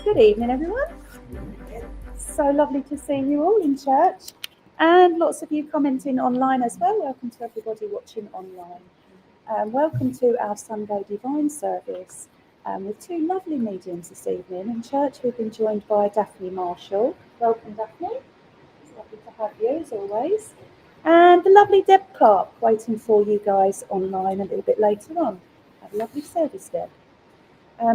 Good evening, everyone. So lovely to see you all in church, and lots of you commenting online as well. Welcome to everybody watching online. Welcome to our Sunday Divine Service with two lovely mediums this evening. In church, we've been joined by Daphne Marshall. Welcome, Daphne. It's lovely to have you, as always. And the lovely Deb Clarke waiting for you guys online a little bit later on. Have a lovely service, Deb.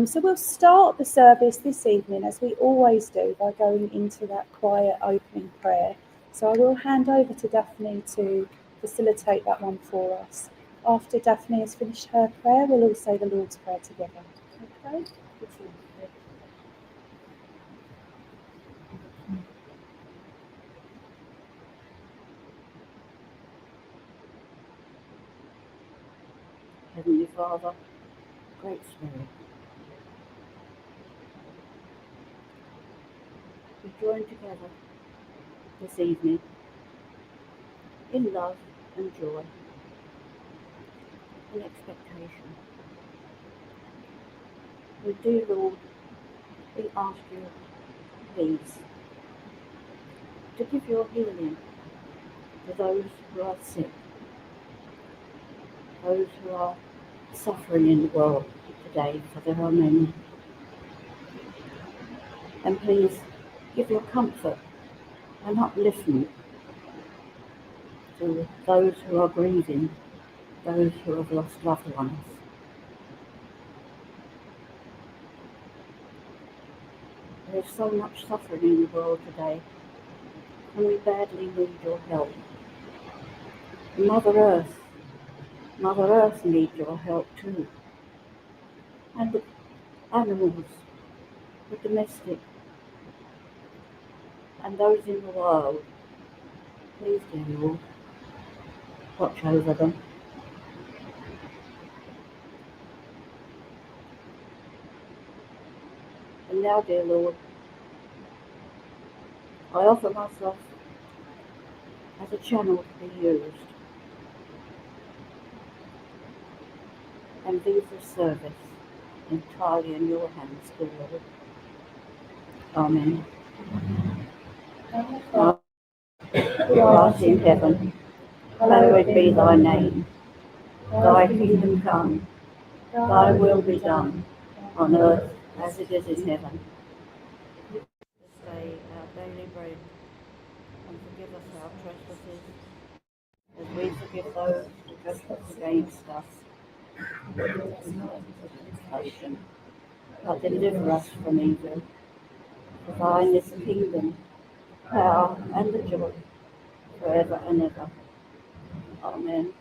So we'll start the service this evening, as we always do, by going into that quiet opening prayer. So I will hand over to Daphne to facilitate that one for us. After Daphne has finished her prayer, we'll all say the Lord's Prayer together. Okay? Heavenly Father, Great Spirit, we join together this evening in love and joy and expectation. We do, Lord, we ask you, please, to give your healing to those who are sick, those who are suffering in the world today, for there are many. And please give your comfort and upliftment to those who are grieving, those who have lost loved ones. There is so much suffering in the world today, and we badly need your help. Mother Earth needs your help too. And the animals, the domestic, and those in the wild, please, dear Lord, watch over them. And now, dear Lord, I offer myself as a channel to be used, and leave this service entirely in your hands, dear Lord. Amen. Our who art in heaven, hallowed be thy name. Thy kingdom come, thy will be done, on earth as it is in heaven. This day our daily bread, and forgive us our trespasses, as we forgive those who trespass against us. Temptation, but deliver us from evil. For thine is the kingdom, power, and the joy, forever and ever. Amen.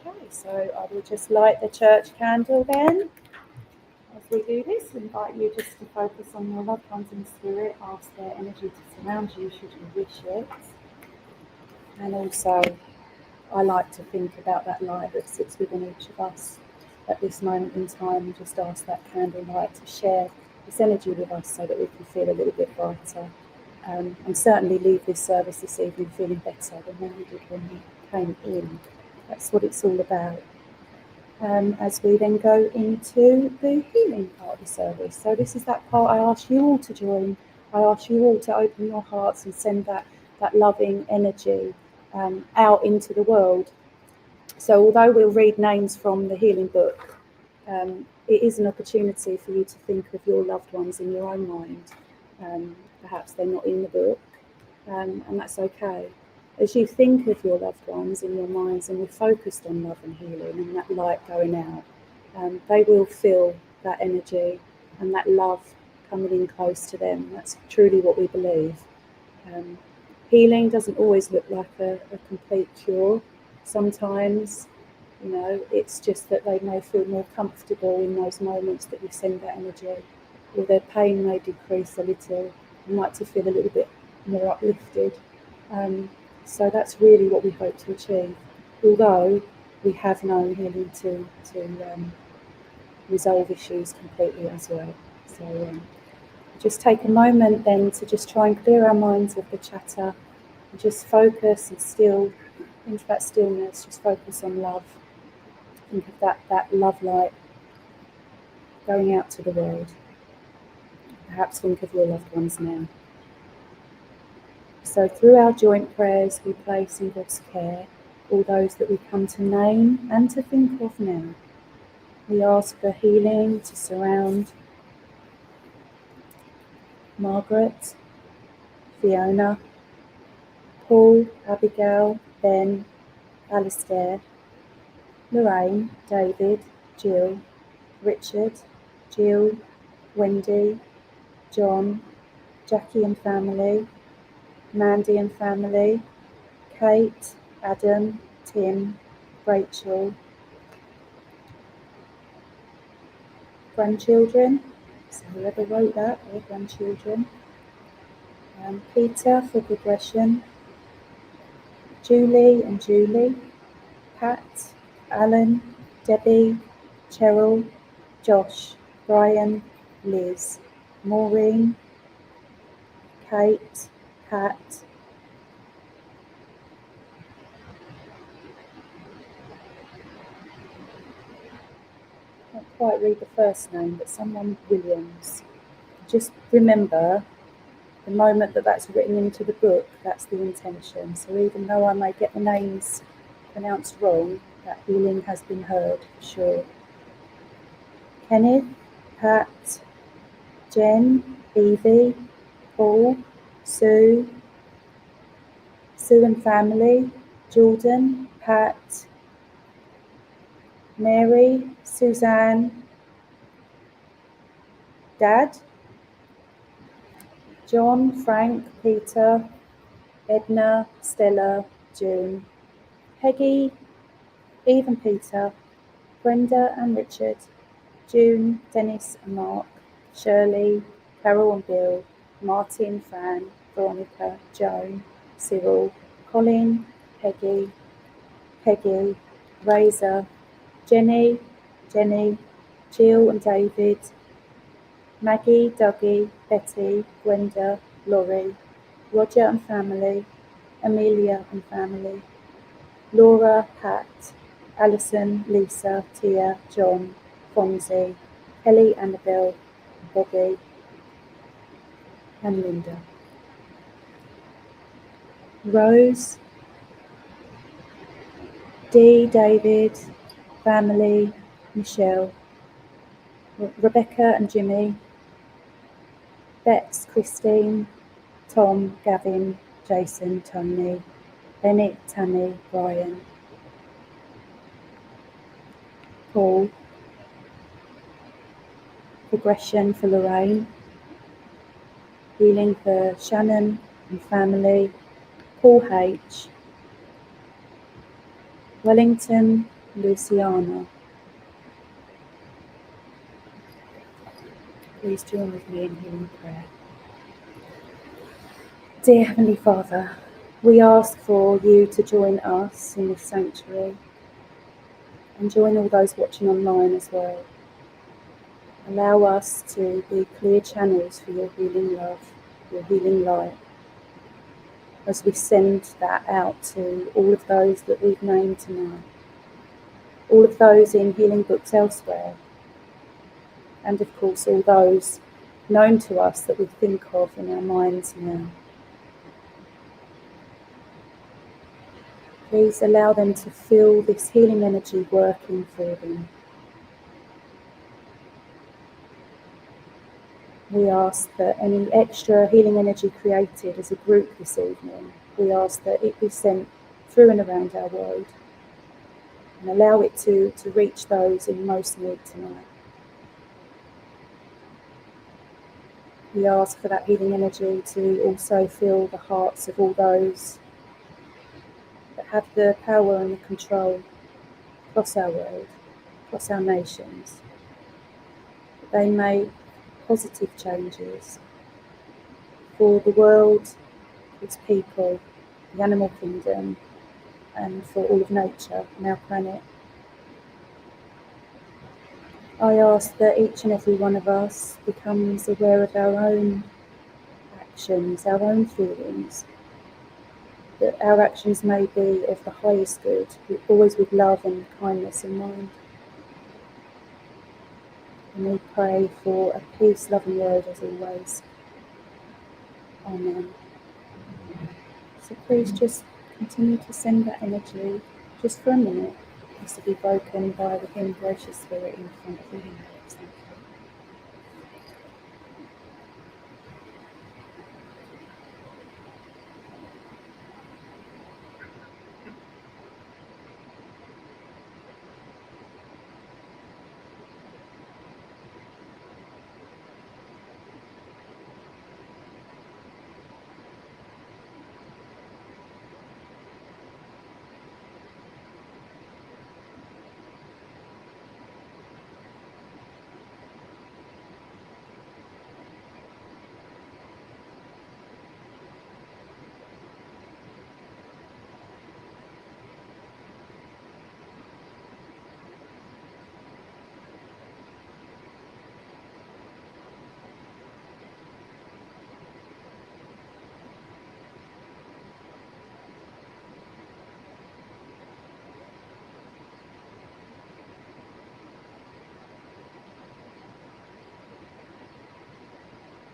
Okay, so I will just light the church candle then. As we do this, we invite you just to focus on your loved ones in spirit, ask their energy to surround you should you wish it. And also, I like to think about that light that sits within each of us at this moment in time, and just ask that candle light to share this energy with us so that we can feel a little bit brighter. And certainly leave this service this evening feeling better than when we did when we came in. That's what it's all about. As we then go into the healing part of the service. So this is that part I ask you all to join. I ask you all to open your hearts and send that loving energy out into the world. So although we'll read names from the healing book, it is an opportunity for you to think of your loved ones in your own mind. Perhaps they're not in the book, and that's okay. As you think of your loved ones in your minds and you're focused on love and healing and that light going out, they will feel that energy and that love coming in close to them. That's truly what we believe. Healing doesn't always look like a complete cure. Sometimes, it's just that they may feel more comfortable in those moments that you send that energy, or their pain may decrease a little. You might to feel a little bit more uplifted. So that's really what we hope to achieve. Although we have known healing to resolve issues completely as well. So just take a moment then to just try and clear our minds of the chatter and just focus and still into that stillness. Just focus on love. Think of that love light going out to the world. Perhaps think of your loved ones now. So through our joint prayers we place in God's care all those that we come to name and to think of now. We ask for healing to surround Margaret, Fiona, Paul, Abigail, Ben, Alistair, Lorraine, David, Jill, Richard, Jill, Wendy, John, Jackie and family, Mandy and family, Kate, Adam, Tim, Rachel, grandchildren, so whoever wrote that, their grandchildren, Peter for progression, Julie and Julie, Pat, Alan, Debbie, Cheryl, Josh, Brian, Liz, Maureen, Kate, Pat, I can't quite read the first name, but someone Williams. Just remember, the moment that that's written into the book, that's the intention. So even though I may get the names pronounced wrong, that healing has been heard, for sure. Kenneth, Pat, Jen, Evie, Paul, Sue, Sue and family, Jordan, Pat, Mary, Suzanne, Dad, John, Frank, Peter, Edna, Stella, June, Peggy, Eve and Peter, Brenda and Richard, June, Dennis and Mark, Shirley, Carol and Bill, Martin, Fran, Veronica, Joan, Cyril, Colin, Peggy, Razor, Jenny, Jill and David, Maggie, Dougie, Betty, Gwenda, Laurie, Roger and family, Amelia and family, Laura, Pat, Alison, Lisa, Tia, John, Fonzie, Kelly, Annabelle, Bobby, and Linda. Rose, Dee, David, family, Michelle, Rebecca and Jimmy, Bex, Christine, Tom, Gavin, Jason, Tony, Bennett, Tammy, Brian, Paul, progression for Lorraine, healing for Shannon and family, Paul H, Wellington, Luciana. Please join with me in healing prayer. Dear Heavenly Father, we ask for you to join us in this sanctuary and join all those watching online as well. Allow us to be clear channels for your healing love, your healing light, as we send that out to all of those that we've named tonight, all of those in healing books elsewhere, and of course all those known to us that we think of in our minds now. Please allow them to feel this healing energy working for them. We ask that any extra healing energy created as a group this evening, we ask that it be sent through and around our world and allow it to reach those in most need tonight. We ask for that healing energy to also fill the hearts of all those that have the power and the control across our world, across our nations, that they make positive changes for the world, its people, the animal kingdom, and for all of nature and our planet. I ask that each and every one of us becomes aware of our own actions, our own feelings, that our actions may be of the highest good, always with love and kindness in mind. And we pray for a peace-loving world as always. Amen. So please just continue to send that energy just for a minute, just to be broken by the hymn Gracious Spirit in front of the windows.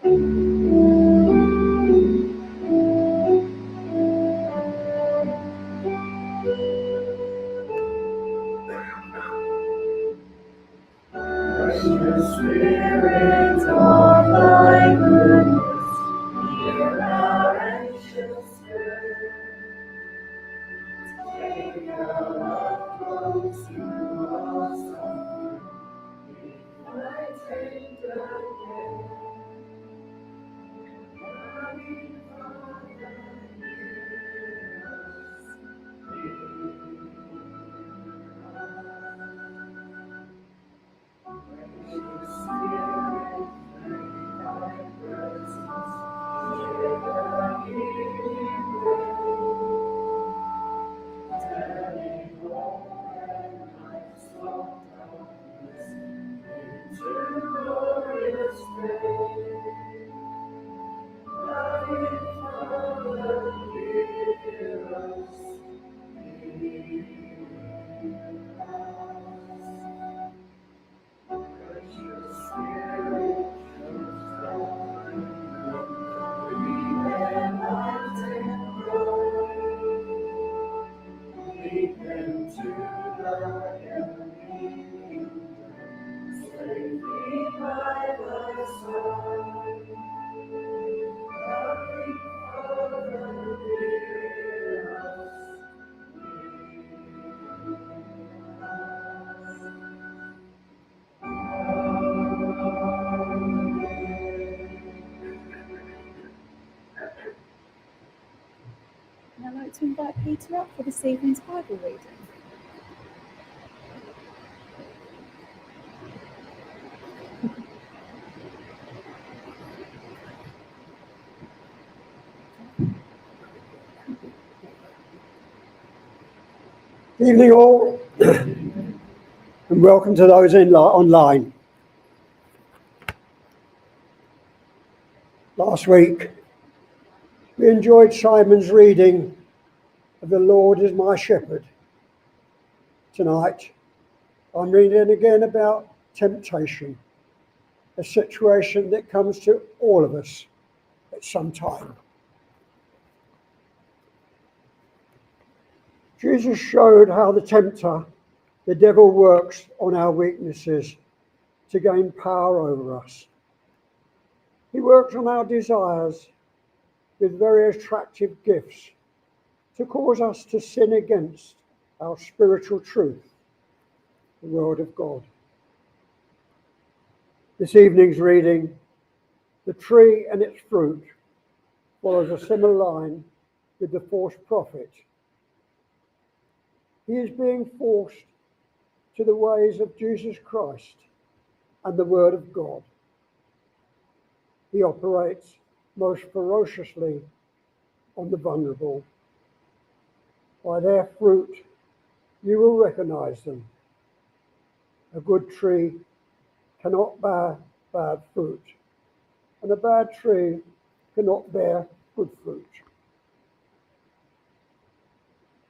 Thank you. Precious Spirit of thy goodness, hear our anxious prayer. Take our love close to us, thy tender care. Loving Father, hear us, Precious Spirit, bring thy presence, hear the healing prayer. Turning war and life's soft darkness into glorious day. Loving Father, hear us, Precious Spirit, show thine breathe enlighten glory. Lead them to thy heavenly kingdom, safely by thy side. Loving Father, hear us. And I'd like to invite Peter up for this evening's Bible reading. Evening all, and welcome to those online. Last week, we enjoyed Simon's reading of The Lord is my shepherd. Tonight, I'm reading again about temptation, a situation that comes to all of us at some time. Jesus showed how the tempter, the devil, works on our weaknesses to gain power over us. He works on our desires with very attractive gifts to cause us to sin against our spiritual truth, the Word of God. This evening's reading, the tree and its fruit, follows a similar line with the false prophet. He is being forced to the ways of Jesus Christ and the Word of God. He operates most ferociously on the vulnerable. By their fruit you will recognize them. A good tree cannot bear bad fruit, and a bad tree cannot bear good fruit.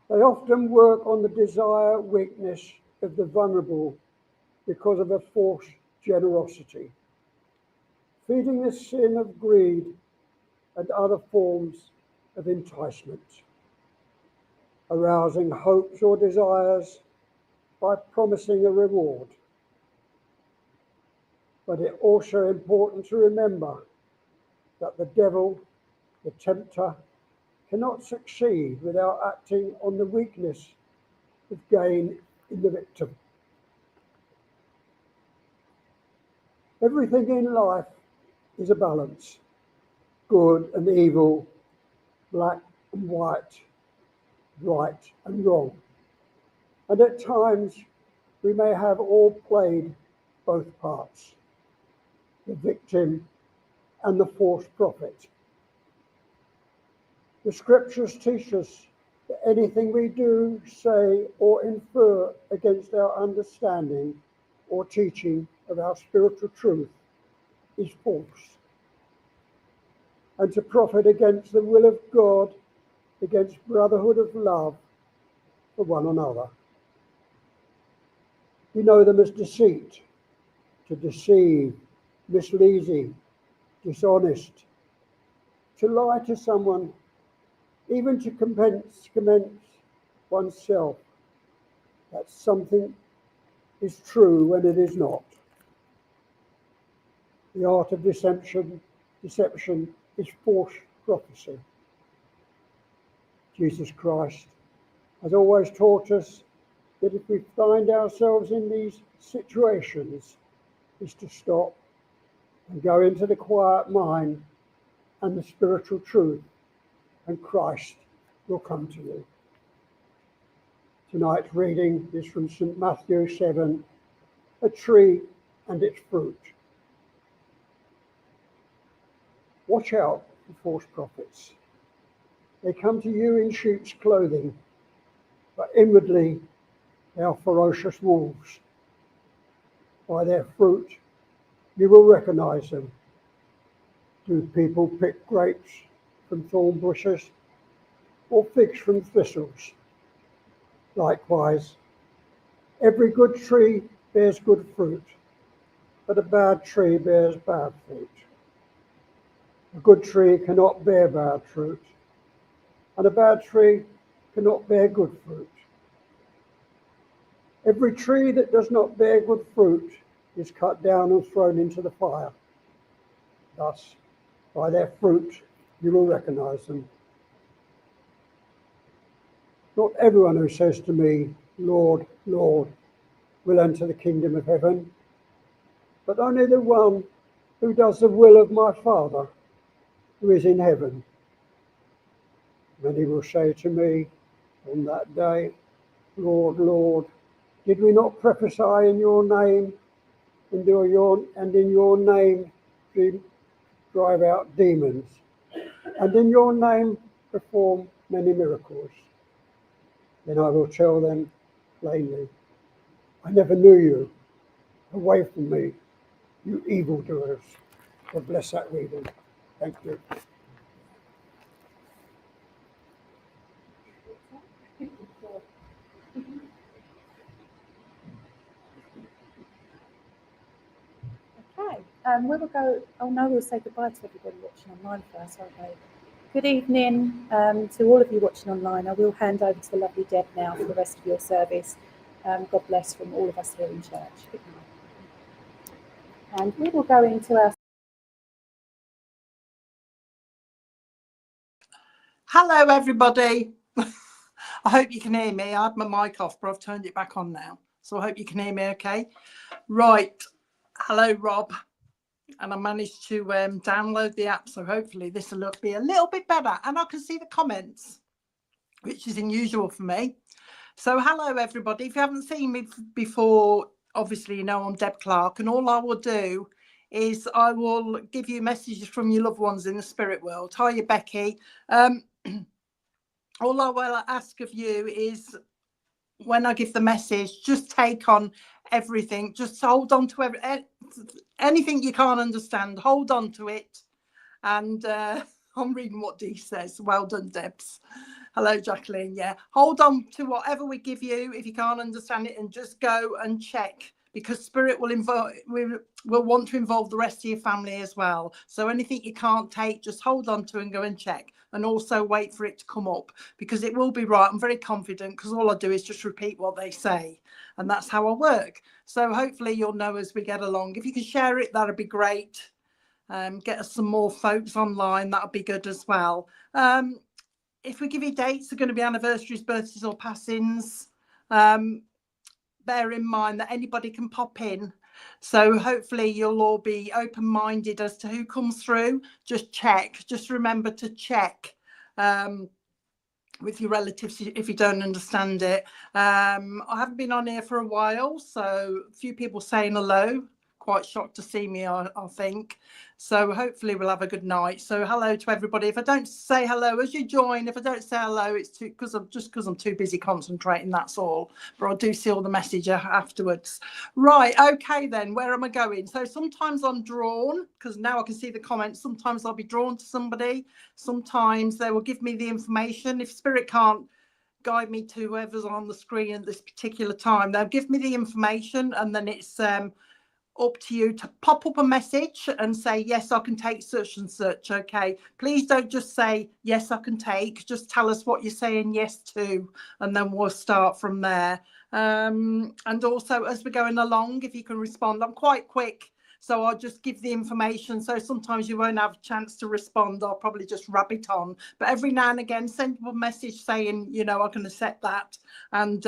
They often work on the desire weakness of the vulnerable because of a false generosity, feeding the sin of greed and other forms of enticement. arousing hopes or desires by promising a reward. But it's also important to remember that the devil, the tempter, cannot succeed without acting on the weakness of gain in the victim. Everything in life is a balance, good and evil, black and white, right and wrong. And at times we may have all played both parts, the victim and the false prophet. The scriptures teach us that anything we do, say, or infer against our understanding or teaching of our spiritual truth is false, and to profit against the will of God, against brotherhood of love for one another. We know them as deceit, to deceive, misleading, dishonest, to lie to someone, even to commence oneself that something is true when it is not. The art of deception is false prophecy. Jesus Christ has always taught us that if we find ourselves in these situations, is to stop and go into the quiet mind and the spiritual truth, and Christ will come to you. Tonight's reading is from St. Matthew 7, a tree and its fruit. Watch out for false prophets. They come to you in sheep's clothing, but inwardly they are ferocious wolves. By their fruit you will recognize them. Do people pick grapes from thorn bushes or figs from thistles? Likewise, every good tree bears good fruit, but a bad tree bears bad fruit. A good tree cannot bear bad fruit, and a bad tree cannot bear good fruit. Every tree that does not bear good fruit is cut down and thrown into the fire. Thus, by their fruit you will recognize them. Not everyone who says to me, Lord, Lord, will enter the kingdom of heaven, but only the one who does the will of my Father who is in heaven. Many will say to me on that day, Lord, Lord, did we not prophesy in your name, and in your name drive out demons, and in your name perform many miracles? Then I will tell them plainly, I never knew you. Away from me, you evildoers. God bless that reading. Thank you. Okay, we will go. Oh no, we'll say goodbye to everybody watching online first, won't we? Good evening to all of you watching online. I will hand over to the lovely Deb now for the rest of your service. God bless from all of us here in church. Good night. And we will go into our. Hello, everybody. I hope you can hear me. I had my mic off, but I've turned it back on now. So I hope you can hear me okay. Right. Hello, Rob. And I managed to download the app. So hopefully this will be a little bit better. And I can see the comments, which is unusual for me. So hello, everybody. If you haven't seen me before, obviously, you know I'm Deb Clarke. And all I will do is I will give you messages from your loved ones in the spirit world. Hiya, Becky. All I will ask of you is when I give the message, just take on everything. Just hold on to anything you can't understand. Hold on to it. And I'm reading what Dee says. Well done, Debs. Hello, Jacqueline. Yeah. Hold on to whatever we give you if you can't understand it, and just go and check, because Spirit will will want to involve the rest of your family as well. So anything you can't take, just hold on to and go and check, and also wait for it to come up, because it will be right. I'm very confident, because all I do is just repeat what they say, and that's how I work. So hopefully you'll know as we get along. If you can share it, that'd be great. Get us some more folks online, that'd be good as well. If we give you dates, they're going to be anniversaries, birthdays or passings. Bear in mind that anybody can pop in, so hopefully you'll all be open-minded as to who comes through. Just check, just remember to check with your relatives if you don't understand it. I haven't been on here for a while, so a few people saying hello. Quite shocked to see me, I think. So hopefully we'll have a good night. So hello to everybody. If I don't say hello as you join, if I don't say hello, it's because I'm too busy concentrating, that's all. But I do see all the message afterwards. Right, okay then, where am I going? So sometimes I'm drawn, because now I can see the comments. Sometimes I'll be drawn to somebody. Sometimes they will give me the information. If Spirit can't guide me to whoever's on the screen at this particular time, they'll give me the information, and then it's up to you to pop up a message and say, yes, I can take such and such. Okay, please don't just say yes, I can take, just tell us what you're saying yes to, and then we'll start from there. And also, as we're going along, if you can respond, I'm quite quick, so I'll just give the information. So sometimes you won't have a chance to respond. I'll probably just rabbit on, but every now and again send a message saying, you know, I can accept that, and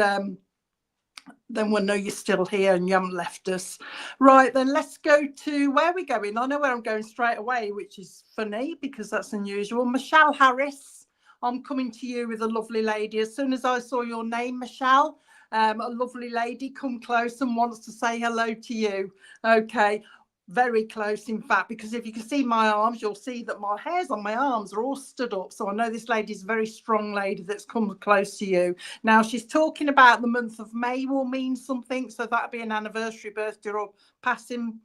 then we'll know you're still here and you haven't left us. Right, then let's go to where we're going. I know where I'm going straight away, which is funny because that's unusual. Michelle Harris, I'm coming to you with a lovely lady. As soon as I saw your name, Michelle, a lovely lady come close and wants to say hello to you. Okay, very close, in fact, because if you can see my arms, you'll see that my hairs on my arms are all stood up. So I know this lady's a very strong lady that's come close to you. Now, she's talking about the month of May will mean something. So that'll be an anniversary, birthday or passing,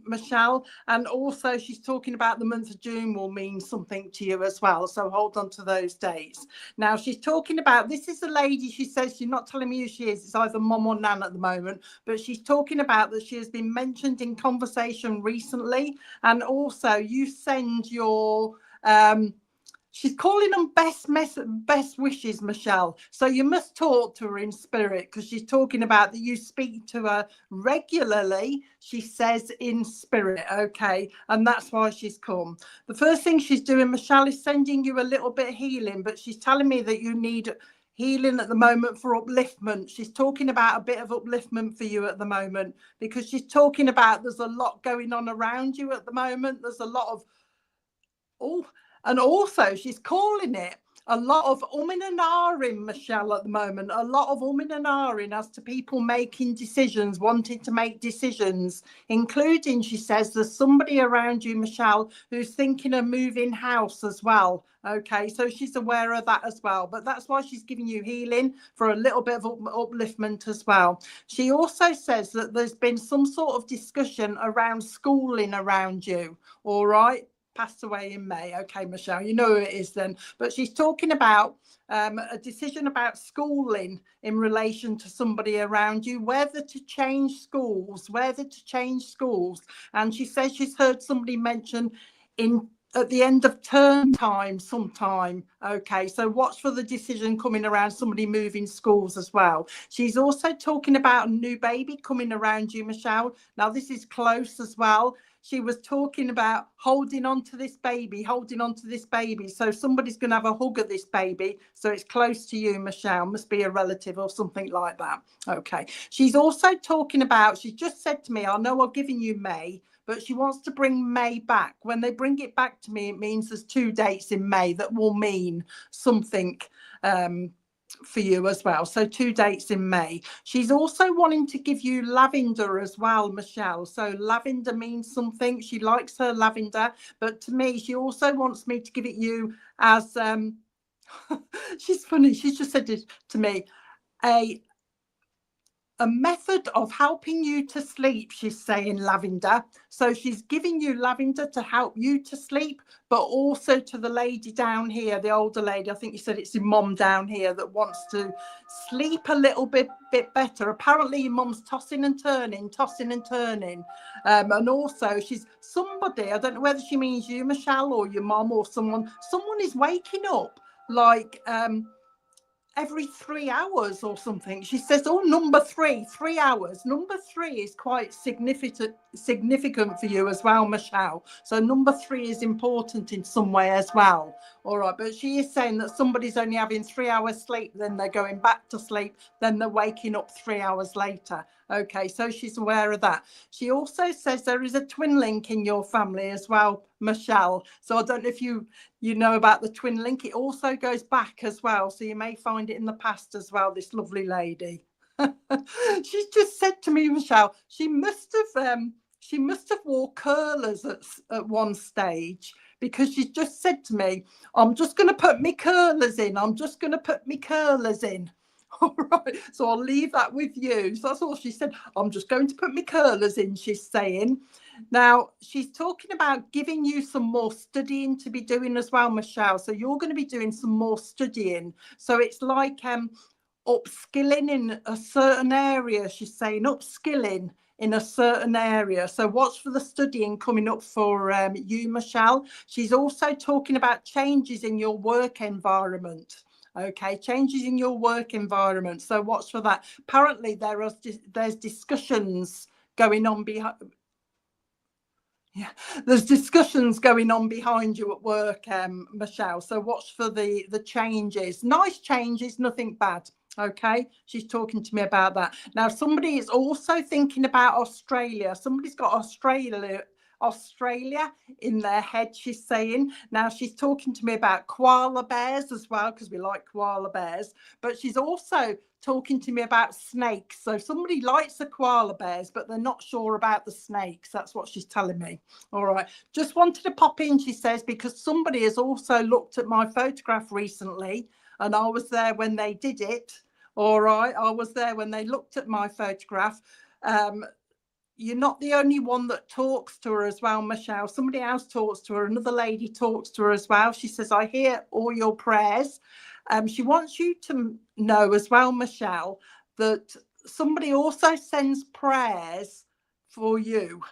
Michelle. And also she's talking about the month of June will mean something to you as well. So hold on to those dates. Now, she's talking about, this is a lady, she says, she's not telling me who she is. It's either mum or nan at the moment, but she's talking about that she has been mentioned in conversation recently. And also you send your, she's calling them best wishes, Michelle. So you must talk to her in spirit, because she's talking about that you speak to her regularly, she says, in spirit. Okay, and that's why she's come. The first thing she's doing, Michelle, is sending you a little bit of healing, but she's telling me that you need healing at the moment for upliftment. She's talking about a bit of upliftment for you at the moment, because she's talking about there's a lot going on around you at the moment. There's a lot of, and also she's calling it a lot of umming and ahhing, Michelle, at the moment. A lot of umming and ahhing as to people making decisions, wanting to make decisions, including, she says, there's somebody around you, Michelle, who's thinking of moving house as well. Okay, so she's aware of that as well. But that's why she's giving you healing for a little bit of upliftment as well. She also says that there's been some sort of discussion around schooling around you. All right. Passed away in May. Okay, Michelle, you know who it is then. But she's talking about a decision about schooling in relation to somebody around you, whether to change schools, And she says she's heard somebody mention at the end of term time sometime. Okay, so watch for the decision coming around somebody moving schools as well. She's also talking about a new baby coming around you, Michelle. Now, this is close as well. She was talking about holding on to this baby. So somebody's going to have a hug of this baby. So it's close to you, Michelle. Must be a relative or something like that. Okay. She's also talking about, she just said to me, I know I've given you May, but she wants to bring May back. When they bring it back to me, it means there's 2 dates in May that will mean something for you as well. So 2 dates in May. She's also wanting to give you lavender as well, Michelle. So lavender means something. She likes her lavender, but to me, she also wants me to give it you as she's funny. She's just said it to me, a a method of helping you to sleep, she's saying, Lavender. So she's giving you lavender to help you to sleep, but also to the lady down here, the older lady. I think you said it's your mum down here that wants to sleep a little bit better. Apparently your mum's tossing and turning. And also she's somebody, I don't know whether she means you, Michelle, or your mum or someone is waking up like every 3 hours or something. She says, oh, number 3 hours. Number 3 is quite significant for you as well, Michelle. So number 3 is important in some way as well. All right, but she is saying that somebody's only having 3 hours sleep, then they're going back to sleep, then they're waking up 3 hours later. Okay, so she's aware of that. She also says there is a twin link in your family as well, Michelle. So I don't know if you know about the twin link. It also goes back as well, so you may find it in the past as well, this lovely lady. She's just said to me, Michelle, she must have wore curlers at one stage, because she's just said to me, I'm just going to put me curlers in. All right, so I'll leave that with you. So that's all she said. I'm just going to put my curlers in, she's saying. Now, she's talking about giving you some more studying to be doing as well, Michelle. So you're going to be doing some more studying. So it's like upskilling in a certain area, she's saying, upskilling in a certain area. So watch for the studying coming up for you, Michelle. She's also talking about changes in your work environment. Okay, changes in your work environment. So watch for that. Apparently there's discussions going on behind. Yeah, there's discussions going on behind you at work, Michelle. So watch for the changes. Nice changes, nothing bad. Okay, she's talking to me about that. Now, somebody is also thinking about Australia. Somebody's got Australia in their head, she's saying. Now, she's talking to me about koala bears as well, because we like koala bears, but she's also talking to me about snakes. So somebody likes the koala bears, but they're not sure about the snakes. That's what she's telling me. All right, just wanted to pop in, she says, because somebody has also looked at my photograph recently, and I was there when they did it. All right, I was there when they looked at my photograph. You're not the only one that talks to her as well, Michelle. Somebody else talks to her. Another lady talks to her as well. She says, I hear all your prayers. She wants you to know as well, Michelle, that somebody also sends prayers for you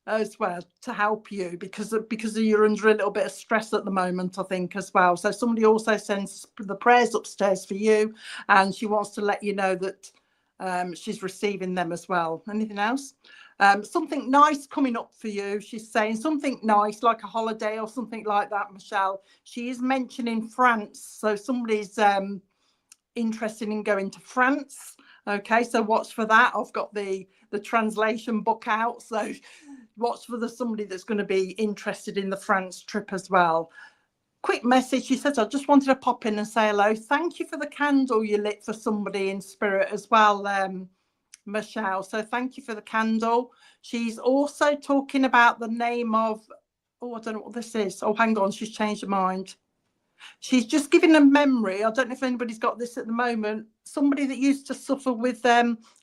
as well to help you, because you're under a little bit of stress at the moment, I think, as well. So somebody also sends the prayers upstairs for you, and she wants to let you know that she's receiving them as well. Anything else? Something nice coming up for you, she's saying. Something nice, like a holiday or something like that, Michelle. She is mentioning France, so somebody's interested in going to France. Okay, so watch for that. I've got the translation book out, so watch for somebody that's going to be interested in the France trip as well. Quick message, she says, I just wanted to pop in and say hello. Thank you for the candle you lit for somebody in spirit as well, Michelle. So thank you for the candle. She's also talking about the name of, oh, I don't know what this is. Oh, hang on, she's changed her mind. She's just giving a memory. I don't know if anybody's got this at the moment. Somebody that used to suffer with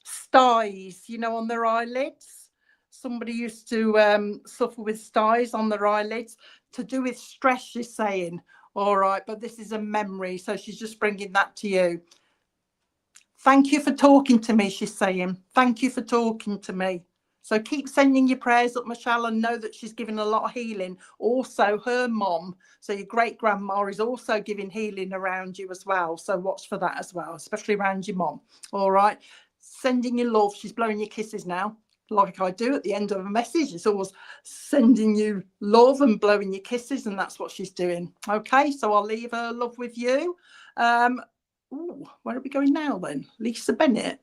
styes, on their eyelids. Somebody used to suffer with styes on their eyelids, to do with stress, she's saying. All right, but this is a memory, so she's just bringing that to you. Thank you for talking to me, she's saying. Thank you for talking to me. So keep sending your prayers up, Michelle, and know that she's giving a lot of healing. Also, her mom, so your great-grandma, is also giving healing around you as well. So watch for that as well, especially around your mom. All right. Sending you love. She's blowing you kisses now, like I do at the end of a message. It's always sending you love and blowing you kisses, and that's what she's doing. Okay, so I'll leave her love with you. Ooh, where are we going now then? Lisa Bennett.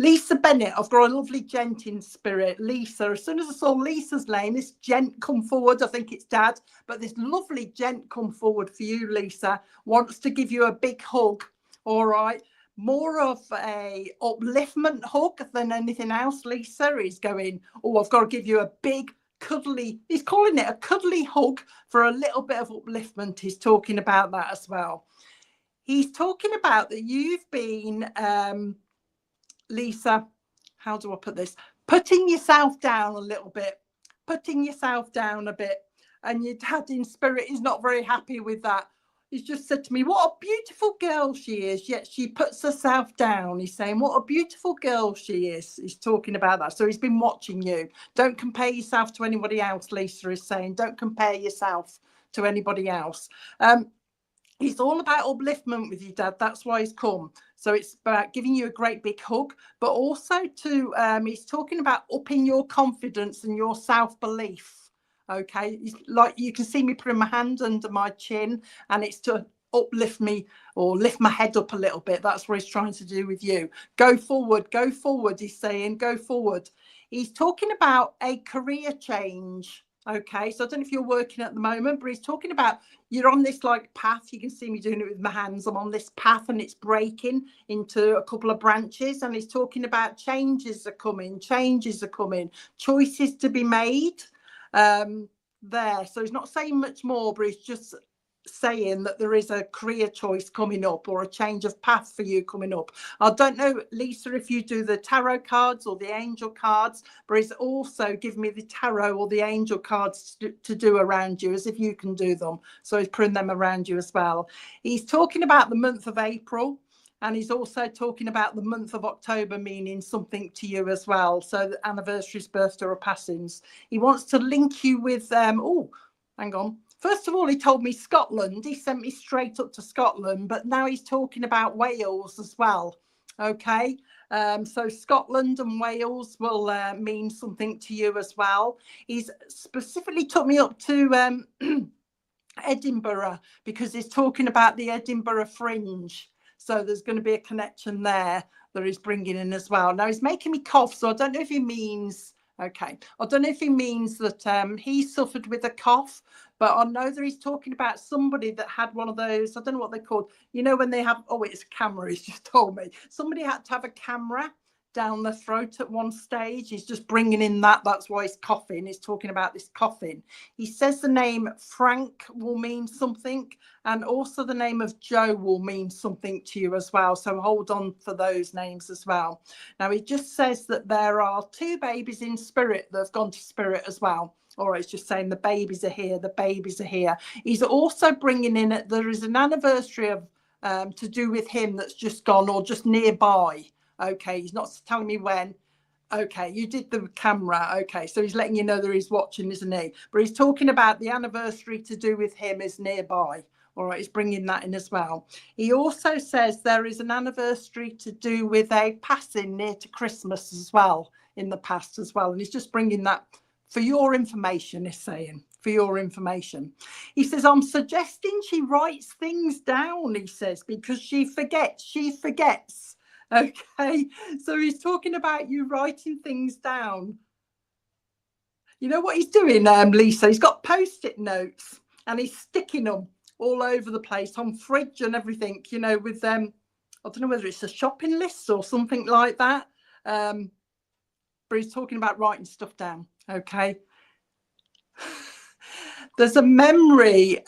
I've got a lovely gent in spirit, Lisa. As soon as I saw Lisa's name, this gent come forward. I think it's Dad, but this lovely gent come forward for you, Lisa. Wants to give you a big hug. All right. More of a upliftment hug than anything else. Lisa is going, oh, I've got to give you a big cuddly, he's calling it a cuddly hug for a little bit of upliftment. He's talking about that as well. He's talking about that you've been, Lisa, how do I put this? Putting yourself down a little bit, putting yourself down a bit. And your dad in spirit is not very happy with that. He's just said to me, what a beautiful girl she is, yet she puts herself down. He's saying, what a beautiful girl she is. He's talking about that. So he's been watching you. Don't compare yourself to anybody else, Lisa is saying. Don't compare yourself to anybody else. He's all about upliftment with you, Dad. That's why he's come. So it's about giving you a great big hug, but also to, he's talking about upping your confidence and your self-belief. Okay, like you can see me putting my hand under my chin, and it's to uplift me or lift my head up a little bit. That's what he's trying to do with you. Go forward, he's saying, go forward. He's talking about a career change. Okay, so I don't know if you're working at the moment, but he's talking about you're on this like path. You can see me doing it with my hands. I'm on this path and it's breaking into a couple of branches, and he's talking about changes are coming, choices to be made. There, so he's not saying much more, but he's just saying that there is a career choice coming up or a change of path for you coming up. I don't know, Lisa, if you do the tarot cards or the angel cards, but he's also giving me the tarot or the angel cards to do around you, as if you can do them. So he's putting them around you as well. He's talking about the month of April. And he's also talking about the month of October meaning something to you as well. So the anniversaries, birthday or passings. He wants to link you with, oh, hang on. First of all, he told me Scotland. He sent me straight up to Scotland, but now he's talking about Wales as well. Okay. So Scotland and Wales will mean something to you as well. He's specifically took me up to Edinburgh, because he's talking about the Edinburgh Fringe. So there's going to be a connection there that he's bringing in as well. Now he's making me cough, so I don't know if he means, okay, I don't know if he means that he suffered with a cough, but I know that he's talking about somebody that had one of those, I don't know what they're called, you know, when they have, oh, it's a camera, he's just told me. Somebody had to have a camera down the throat at one stage. He's just bringing in that. That's why he's coughing. He's talking about this coughing. He says the name Frank will mean something, and also the name of Joe will mean something to you as well. So hold on for those names as well. Now he just says that there are 2 babies in spirit that have gone to spirit as well. Or it's just saying the babies are here. The babies are here. He's also bringing in that there is an anniversary of to do with him that's just gone or just nearby. Okay, he's not telling me when. Okay, you did the camera. Okay, so he's letting you know that he's watching, isn't he? But he's talking about the anniversary to do with him is nearby. All right, he's bringing that in as well. He also says there is an anniversary to do with a passing near to Christmas as well, in the past as well. And he's just bringing that for your information, he's saying, for your information. He says, I'm suggesting she writes things down, he says, because she forgets. Okay, so he's talking about you writing things down. You know what he's doing, Lisa? He's got post-it notes and he's sticking them all over the place on fridge and everything, you know, with I don't know whether it's a shopping list or something like that. But he's talking about writing stuff down. Okay. There's a memory,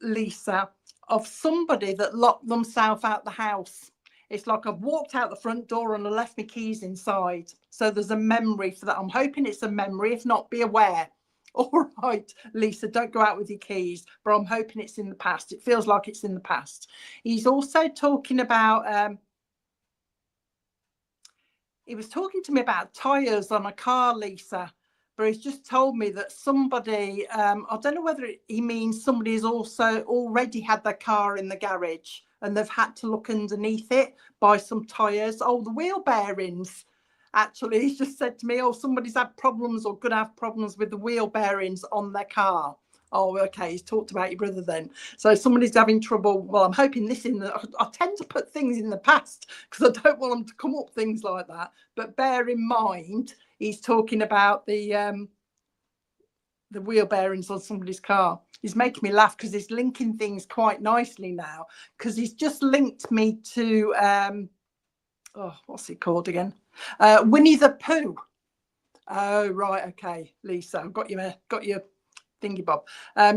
Lisa, of somebody that locked themselves out the house. It's like I've walked out the front door and I left my keys inside. So there's a memory for that. I'm hoping it's a memory. If not, be aware. All right, Lisa, don't go out with your keys, but I'm hoping it's in the past. It feels like it's in the past. He's also talking about, he was talking to me about tyres on a car, Lisa, but he's just told me that somebody, I don't know whether he means somebody has also already had their car in the garage and they've had to look underneath it, buy some tyres. Oh, the wheel bearings. Actually, he's just said to me, oh, somebody's had problems or could have problems with the wheel bearings on their car. Oh, okay. He's talked about your brother then. So somebody's having trouble. Well, I'm hoping this I tend to put things in the past because I don't want them to come up, things like that. But bear in mind, he's talking about the wheel bearings on somebody's car. He's making me laugh because he's linking things quite nicely now, because he's just linked me to, oh, what's it called again? Winnie the Pooh. Oh, right. Okay, Lisa, I've got your thingy bob.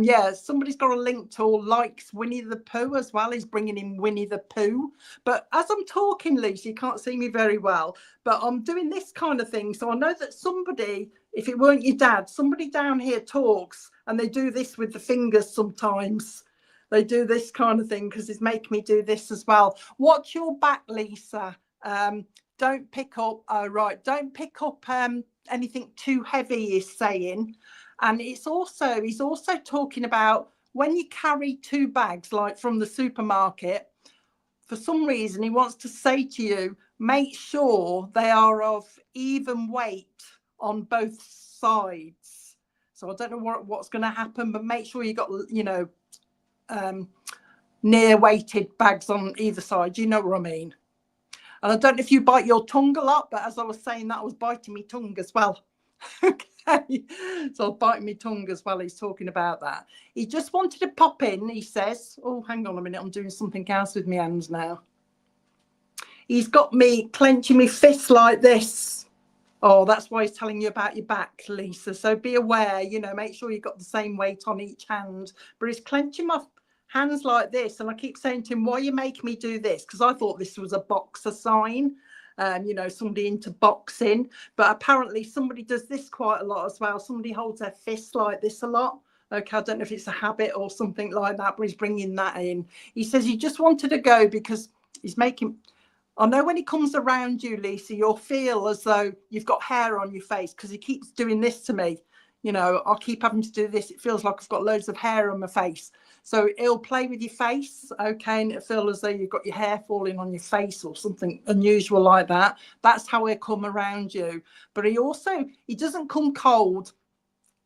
Yeah, somebody's got a link to or likes Winnie the Pooh as well. He's bringing in Winnie the Pooh. But as I'm talking, Lisa, you can't see me very well, but I'm doing this kind of thing. So I know that somebody, if it weren't your dad, somebody down here talks and they do this with the fingers sometimes. They do this kind of thing because it's making me do this as well. Watch your back, Lisa. Don't pick up, oh right, don't pick up anything too heavy, he's saying. And he's also talking about when you carry 2 bags, like from the supermarket, for some reason he wants to say to you, make sure they are of even weight on both sides. So I don't know what's going to happen, but make sure you got, you know, near weighted bags on either side. You know what I mean? And I don't know if you bite your tongue a lot, but as I was saying that, I was biting my tongue as well. Okay, so I'm biting my tongue as well. He's talking about that. He just wanted to pop in, he says. Oh, hang on a minute, I'm doing something else with my hands now. He's got me clenching my fists like this. Oh, that's why he's telling you about your back, Lisa. So be aware, you know, make sure you've got the same weight on each hand. But he's clenching my hands like this, and I keep saying to him, why are you making me do this? Because I thought this was a boxer sign. You know, somebody into boxing, but apparently somebody does this quite a lot as well. Somebody holds their fists like this a lot. Okay, I don't know if it's a habit or something like that, but he's bringing that in. He says he just wanted to go because he's making, I know when he comes around you, Lisa, you'll feel as though you've got hair on your face because he keeps doing this to me. You know, I keep having to do this. It feels like I've got loads of hair on my face. So he'll play with your face, okay, and it'll feel as though you've got your hair falling on your face or something unusual like that. That's how he'll come around you. But he doesn't come cold.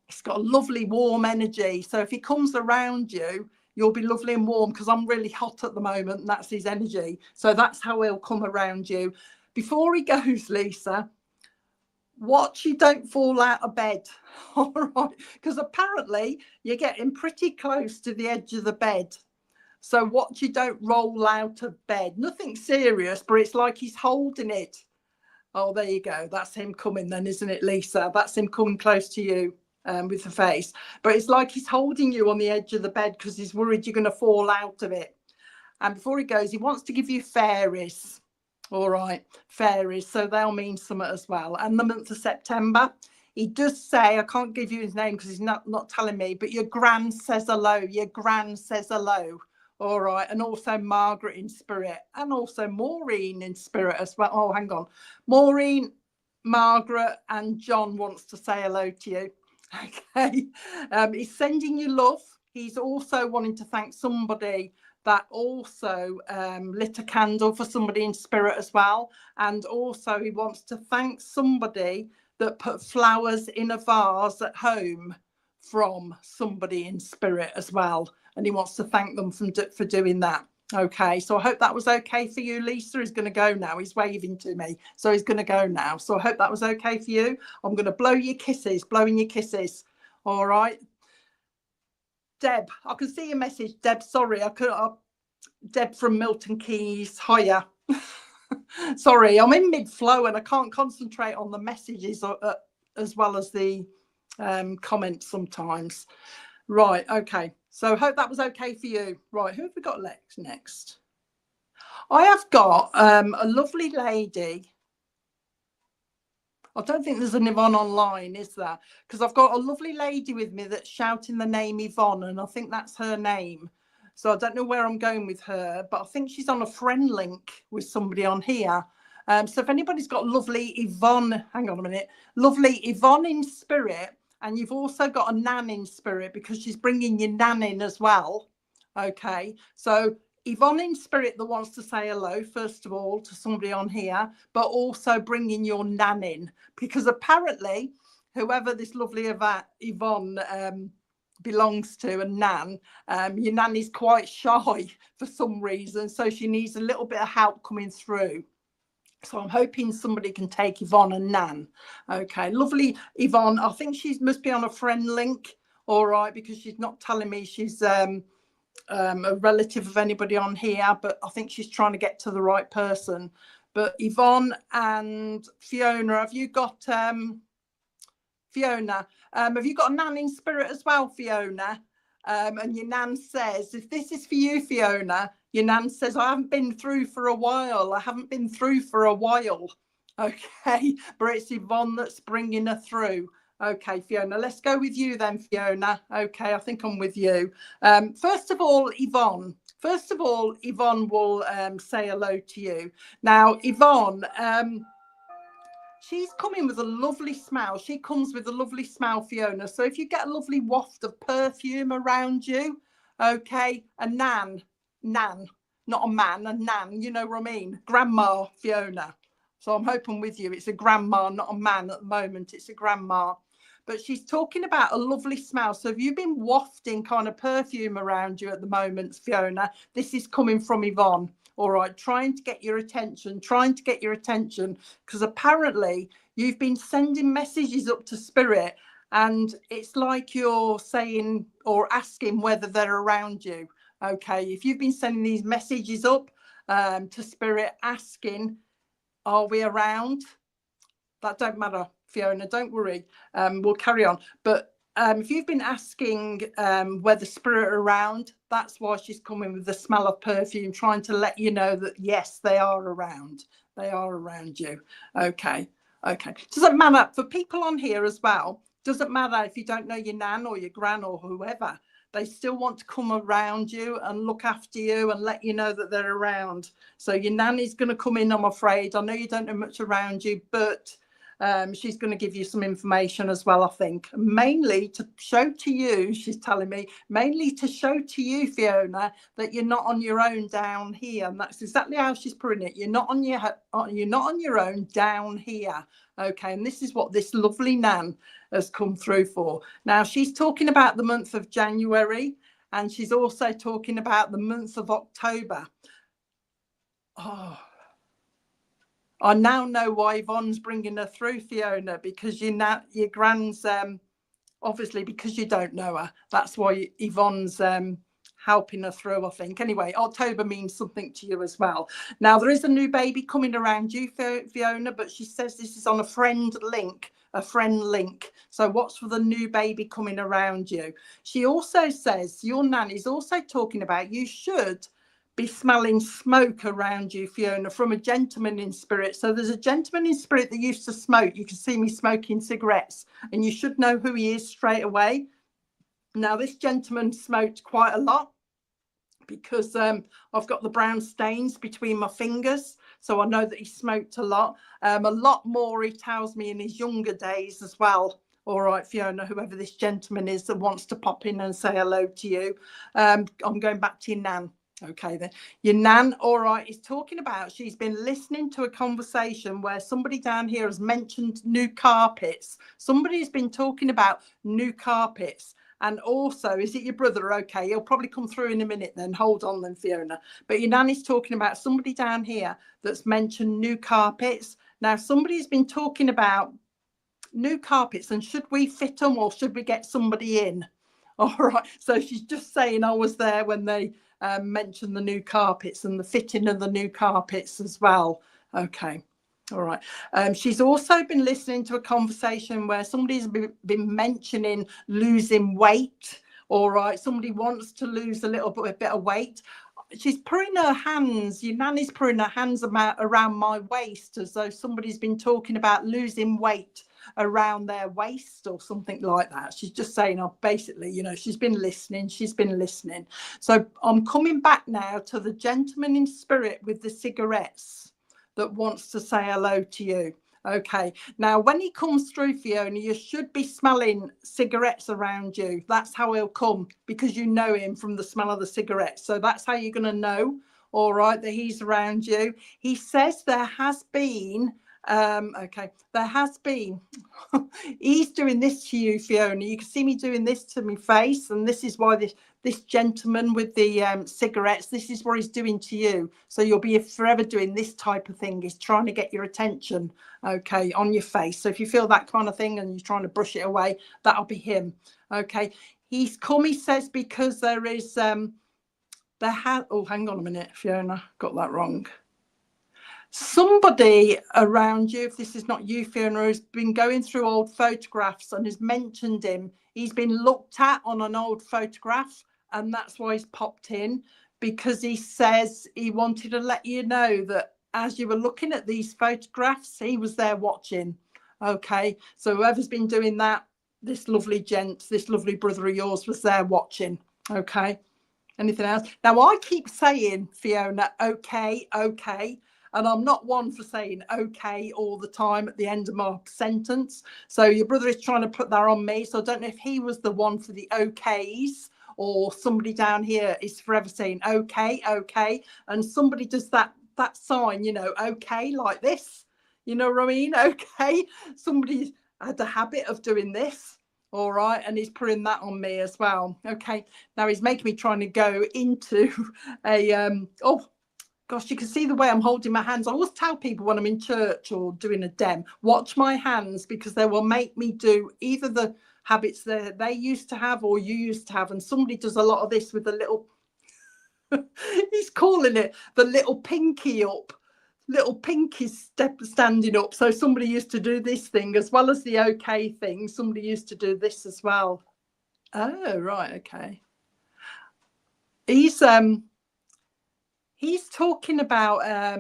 He's got a lovely warm energy. So if he comes around you, you'll be lovely and warm because I'm really hot at the moment and that's his energy. So that's how he'll come around you. Before he goes, Lisa, watch you don't fall out of bed. All right, because apparently you're getting pretty close to the edge of the bed. So watch you don't roll out of bed. Nothing serious, but it's like he's holding it. Oh, there you go. That's him coming then, isn't it, Lisa? That's him coming close to you with the face. But it's like he's holding you on the edge of the bed because he's worried you're going to fall out of it. And before he goes, he wants to give you fairies. All right, fairies. So they'll mean something as well. And the month of September, he does say, I can't give you his name because he's not telling me, but your gran says hello. Your gran says hello. All right. And also Margaret in spirit and also Maureen in spirit as well. Oh, hang on. Maureen, Margaret and John wants to say hello to you. Okay. He's sending you love. He's also wanting to thank somebody that also lit a candle for somebody in spirit as well. And also he wants to thank somebody that put flowers in a vase at home from somebody in spirit as well. And he wants to thank them for doing that. Okay, so I hope that was okay for you, Lisa. He's going to go now. He's waving to me. So he's going to go now. So I hope that was okay for you. I'm going to blow your kisses, blowing your kisses. All right. Deb, I can see your message. Deb, sorry, Deb from Milton Keynes. Hiya. Sorry, I'm in mid-flow and I can't concentrate on the messages as well as the comments sometimes. Right, okay. So hope that was okay for you. Right, who have we got next? I have got a lovely lady. I don't think there's an Yvonne online, is there? Because I've got a lovely lady with me that's shouting the name Yvonne, and I think that's her name. So I don't know where I'm going with her, but I think she's on a friend link with somebody on here. So if anybody's got lovely Yvonne, hang on a minute, lovely Yvonne in spirit, and you've also got a Nan in spirit because she's bringing your Nan in as well. Okay, so Yvonne in spirit that wants to say hello, first of all, to somebody on here, but also bringing your Nan in because apparently whoever this lovely Yvonne belongs to, a Nan, your Nan is quite shy for some reason, so she needs a little bit of help coming through. So I'm hoping somebody can take Yvonne and Nan. Okay, lovely Yvonne. I think she must be on a friend link, all right, because she's not telling me she's a relative of anybody on here, but I think she's trying to get to the right person. But Yvonne and Fiona, have you got Fiona? Have you got a nan in spirit as well, Fiona? And your nan says, if this is for you, Fiona, your nan says, I haven't been through for a while. I haven't been through for a while. Okay, but it's Yvonne that's bringing her through. Okay, Fiona, let's go with you then, Fiona. Okay, I think I'm with you. First of all, Yvonne will say hello to you. Now, Yvonne, she's coming with a lovely smell. She comes with a lovely smell, Fiona. So if you get a lovely waft of perfume around you, okay, a nan, not a man, a nan, you know what I mean? Grandma, Fiona. So I'm hoping with you, it's a grandma, not a man at the moment. It's a grandma. But she's talking about a lovely smell. So if you've been wafting kind of perfume around you at the moment, Fiona, this is coming from Yvonne. All right, trying to get your attention, because apparently you've been sending messages up to spirit, and it's like you're saying or asking whether they're around you. Okay, if you've been sending these messages up to spirit asking, are we around? That don't matter, Fiona, don't worry. We'll carry on. But if you've been asking whether spirit are around, that's why she's coming with the smell of perfume, trying to let you know that, yes, they are around. They are around you. Okay. Doesn't matter for people on here as well. Doesn't matter if you don't know your nan or your gran or whoever. They still want to come around you and look after you and let you know that they're around. So your nan is going to come in, I'm afraid. I know you don't know much around you, but she's going to give you some information as well, I think. Mainly to show to you, she's telling me, mainly to show to you, Fiona, that you're not on your own down here. And that's exactly how she's putting it. You're not on your own down here. Okay, and this is what this lovely nan has come through for. Now, she's talking about the month of January, and she's also talking about the month of October. Oh, I now know why Yvonne's bringing her through, Fiona, because your gran's, obviously, because you don't know her, that's why Yvonne's helping her through, I think. Anyway, October means something to you as well. Now, there is a new baby coming around you, Fiona, but she says this is on a friend link. So what's for the new baby coming around you? She also says, your nan is also talking about you should be smelling smoke around you, Fiona, from a gentleman in spirit. So there's a gentleman in spirit that used to smoke. You can see me smoking cigarettes, and you should know who he is straight away. Now, this gentleman smoked quite a lot because I've got the brown stains between my fingers. So I know that he smoked a lot more, he tells me, in his younger days as well. All right, Fiona, whoever this gentleman is that wants to pop in and say hello to you. I'm going back to your nan. Okay, then your nan, all right, is talking about she's been listening to a conversation where somebody down here has mentioned new carpets. Somebody's been talking about new carpets. And also, is it your brother? Okay, he'll probably come through in a minute then. Hold on then, Fiona. But your nan is talking about somebody down here that's mentioned new carpets. Now, somebody's been talking about new carpets, and should we fit them or should we get somebody in? All right, so she's just saying I was there when they mentioned the new carpets and the fitting of the new carpets as well. Okay, all right. She's also been listening to a conversation where somebody's been mentioning losing weight. All right, somebody wants to lose a little bit of weight. She's putting her hands, your nanny's putting her hands around my waist, as though somebody's been talking about losing weight around their waist or something like that. She's just saying, oh, basically, you know, she's been listening. So I'm coming back now to the gentleman in spirit with the cigarettes that wants to say hello to you. Okay, now when he comes through, Fiona, you should be smelling cigarettes around you. That's how he'll come, because you know him from the smell of the cigarettes. So that's how you're going to know, all right, that he's around you. He says there has been, he's doing this to you, Fiona. You can see me doing this to my face, and this is why this gentleman with the cigarettes, this is what he's doing to you. So you'll be forever doing this type of thing. He's trying to get your attention, okay, on your face. So if you feel that kind of thing and you're trying to brush it away, that'll be him. Okay, he's come, he says, because there is oh, hang on a minute, Fiona, got that wrong. somebody around you, if this is not you, Fiona, has been going through old photographs and has mentioned him. He's been looked at on an old photograph, and that's why he's popped in, because he says he wanted to let you know that as you were looking at these photographs, he was there watching. Okay, so whoever's been doing that, this lovely gent, this lovely brother of yours was there watching. Okay, anything else? Now, I keep saying, Fiona, okay, okay. And I'm not one for saying okay all the time at the end of my sentence. So your brother is trying to put that on me. So I don't know if he was the one for the okays, or somebody down here is forever saying okay, okay. And somebody does that sign, you know, okay, like this. You know what I mean? Okay. Somebody had the habit of doing this. All right. And he's putting that on me as well. Okay. Now he's making me trying to go into a, oh, gosh, you can see the way I'm holding my hands. I always tell people when I'm in church or doing a dem, watch my hands, because they will make me do either the habits that they used to have or you used to have. And somebody does a lot of this with the little, he's calling it the little pinky up, little pinky step standing up. So somebody used to do this thing as well as the okay thing. Somebody used to do this as well. Oh, right. Okay. He's talking about, I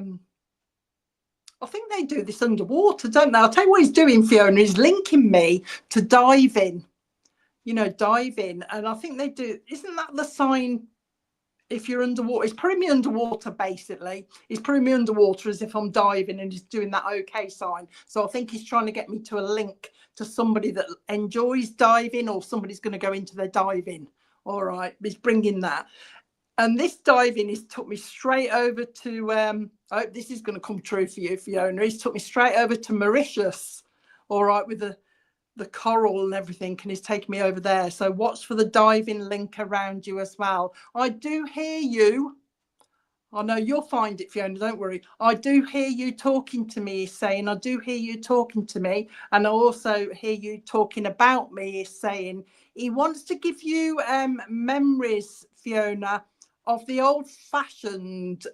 think they do this underwater, don't they? I'll tell you what he's doing, Fiona. He's linking me to diving, you know, diving. And I think they do, isn't that the sign if you're underwater? He's putting me underwater, basically. He's putting me underwater as if I'm diving, and he's doing that okay sign. So I think he's trying to get me to a link to somebody that enjoys diving, or somebody's going to go into their diving. All right, he's bringing that. And this diving has took me straight over to, I hope this is going to come true for you, Fiona. He's took me straight over to Mauritius, all right, with the coral and everything, and he's taken me over there. So watch for the diving link around you as well. I do hear you. I know you'll find it, Fiona, don't worry. I do hear you talking to me, saying, I do hear you talking to me. And I also hear you talking about me, saying he wants to give you memories, Fiona, of the old-fashioned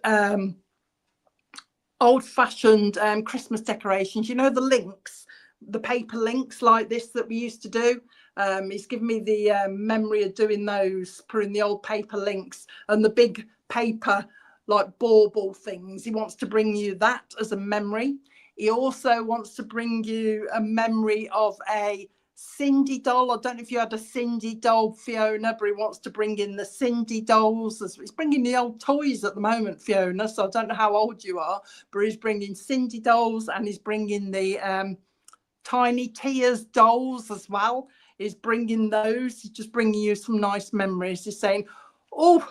Christmas decorations. You know, the links, the paper links like this that we used to do. He's given me the memory of doing those, putting the old paper links and the big paper like bauble things. He wants to bring you that as a memory. He also wants to bring you a memory of a Cindy doll. I don't know if you had a Cindy doll, Fiona, but he wants to bring in the Cindy dolls. He's bringing the old toys at the moment, Fiona, so I don't know how old you are, but he's bringing Cindy dolls, and he's bringing the Tiny Tia's dolls as well. He's bringing those. He's just bringing you some nice memories. He's saying, oh,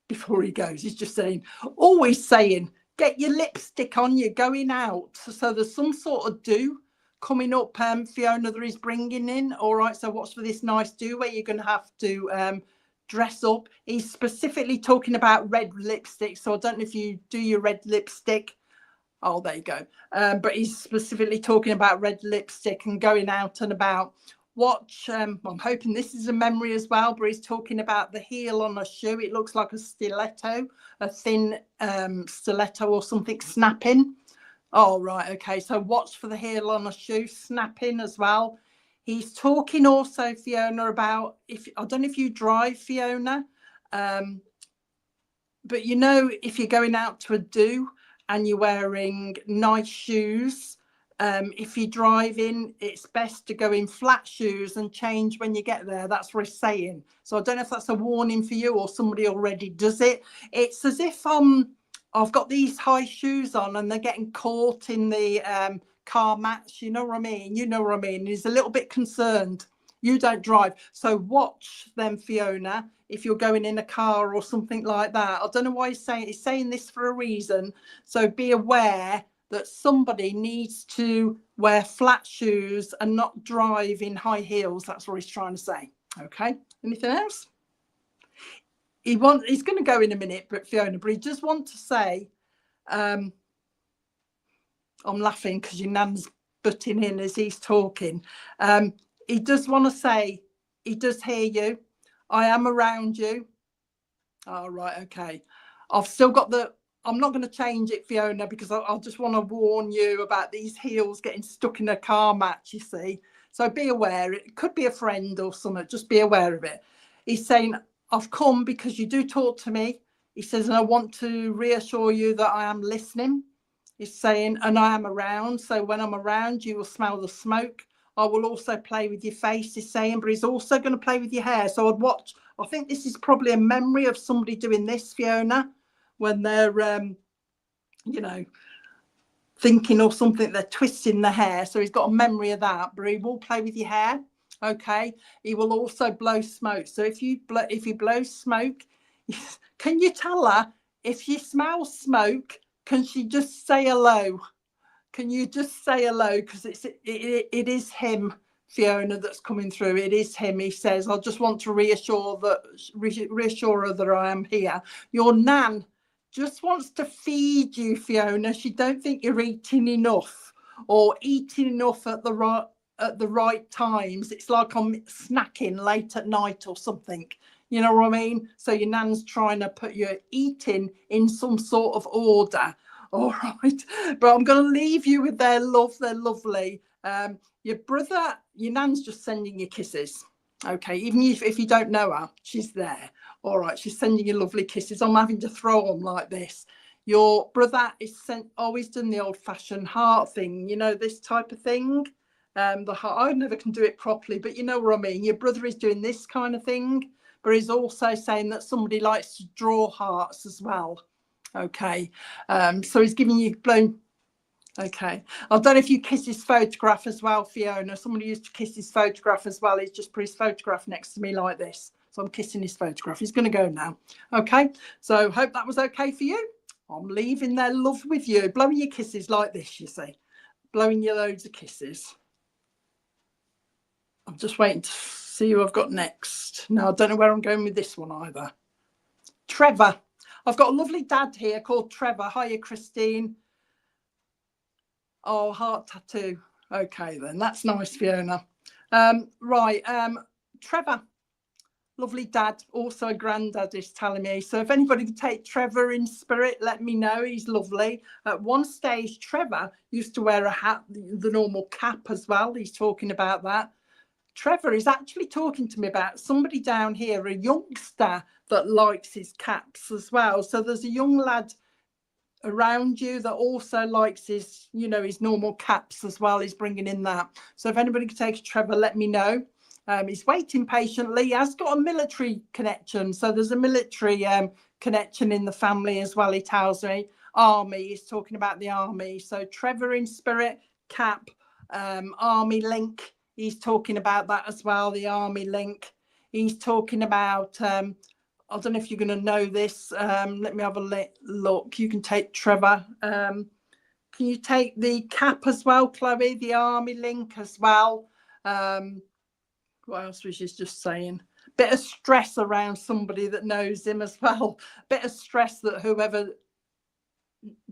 before he goes, he's just saying, always saying, get your lipstick on, you're going out. So there's some sort of do coming up, Fiona, that he's bringing in. All right, so watch for this nice do where you're going to have to dress up. He's specifically talking about red lipstick, so I don't know if you do your red lipstick. Oh, there you go. But he's specifically talking about red lipstick and going out and about. Watch, I'm hoping this is a memory as well, but he's talking about the heel on a shoe. It looks like a stiletto, a thin stiletto or something snapping. Oh, right. Okay. So watch for the heel on a shoe snapping as well. He's talking also, Fiona, about, if I don't know if you drive, Fiona, but you know, if you're going out to a do and you're wearing nice shoes, if you're driving, it's best to go in flat shoes and change when you get there. That's what he's saying. So I don't know if that's a warning for you or somebody already does it. It's as if I've got these high shoes on and they're getting caught in the car mats. You know what I mean? You know what I mean? He's a little bit concerned. You don't drive. So watch them, Fiona, if you're going in a car or something like that. I don't know why he's saying this for a reason. So be aware that somebody needs to wear flat shoes and not drive in high heels. That's what he's trying to say. Okay. Anything else? He's going to go in a minute, but Fiona, but he does want to say, I'm laughing because your nan's butting in as he's talking. He does want to say, he does hear you. I am around you. Oh, right. Okay. I've still got I'm not going to change it, Fiona, because I just want to warn you about these heels getting stuck in a car match, you see. So be aware. It could be a friend or something. Just be aware of it. He's saying, I've come because you do talk to me. He says, and I want to reassure you that I am listening. He's saying, and I am around. So when I'm around, you will smell the smoke. I will also play with your face, he's saying, but he's also going to play with your hair. So I'd watch. I think this is probably a memory of somebody doing this, Fiona, when they're, you know, thinking or something, they're twisting the hair. So he's got a memory of that, but he will play with your hair. Okay. He will also blow smoke. So if you blow smoke, can you tell her if she smells smoke, can she just say hello? Can you just say hello? Because it is him, Fiona, that's coming through. It is him. He says, I just want to reassure her that I am here. Your nan just wants to feed you, Fiona. She don't think you're eating enough or eating enough at the right times. It's like I'm snacking late at night or something. You know what I mean? So your nan's trying to put your eating in some sort of order. All right, but I'm going to leave you with their love. They're lovely. Your brother, your nan's just sending you kisses. Okay, even if you don't know her, she's there. All right, she's sending you lovely kisses. I'm having to throw them like this. Your brother is always done the old-fashioned heart thing. You know, this type of thing. The heart, I never can do it properly, but you know what I mean. Your brother is doing this kind of thing, but he's also saying that somebody likes to draw hearts as well. Okay, so he's giving you blown. Okay, I don't know if you kiss his photograph as well, Fiona. Somebody used to kiss his photograph as well. He's just put his photograph next to me like this. So I'm kissing his photograph. He's going to go now. Okay, so hope that was okay for you. I'm leaving their love with you. Blowing your kisses like this, you see. Blowing you loads of kisses. I'm just waiting to see who I've got next. No, I don't know where I'm going with this one either. Trevor. I've got a lovely dad here called Trevor. Hiya, Christine. Oh, heart tattoo. Okay, then. That's nice, Fiona. Right. Trevor. Lovely dad. Also a granddad is telling me. So if anybody can take Trevor in spirit, let me know. He's lovely. At one stage, Trevor used to wear a hat, the normal cap as well. He's talking about that. Trevor is actually talking to me about somebody down here, a youngster that likes his caps as well. So there's a young lad around you that also likes his, you know, his normal caps as well. He's bringing in that. So if anybody can take Trevor, let me know. He's waiting patiently. He has got a military connection. So there's a military connection in the family as well, he tells me. Army, he's talking about the army. So Trevor in spirit, cap, army link. He's talking about that as well, the army link. He's talking about, I don't know if you're going to know this. Let me have a look. You can take Trevor. Can you take the cap as well, Chloe? The army link as well. What else was she just saying? Bit of stress around somebody that knows him as well. Bit of stress that whoever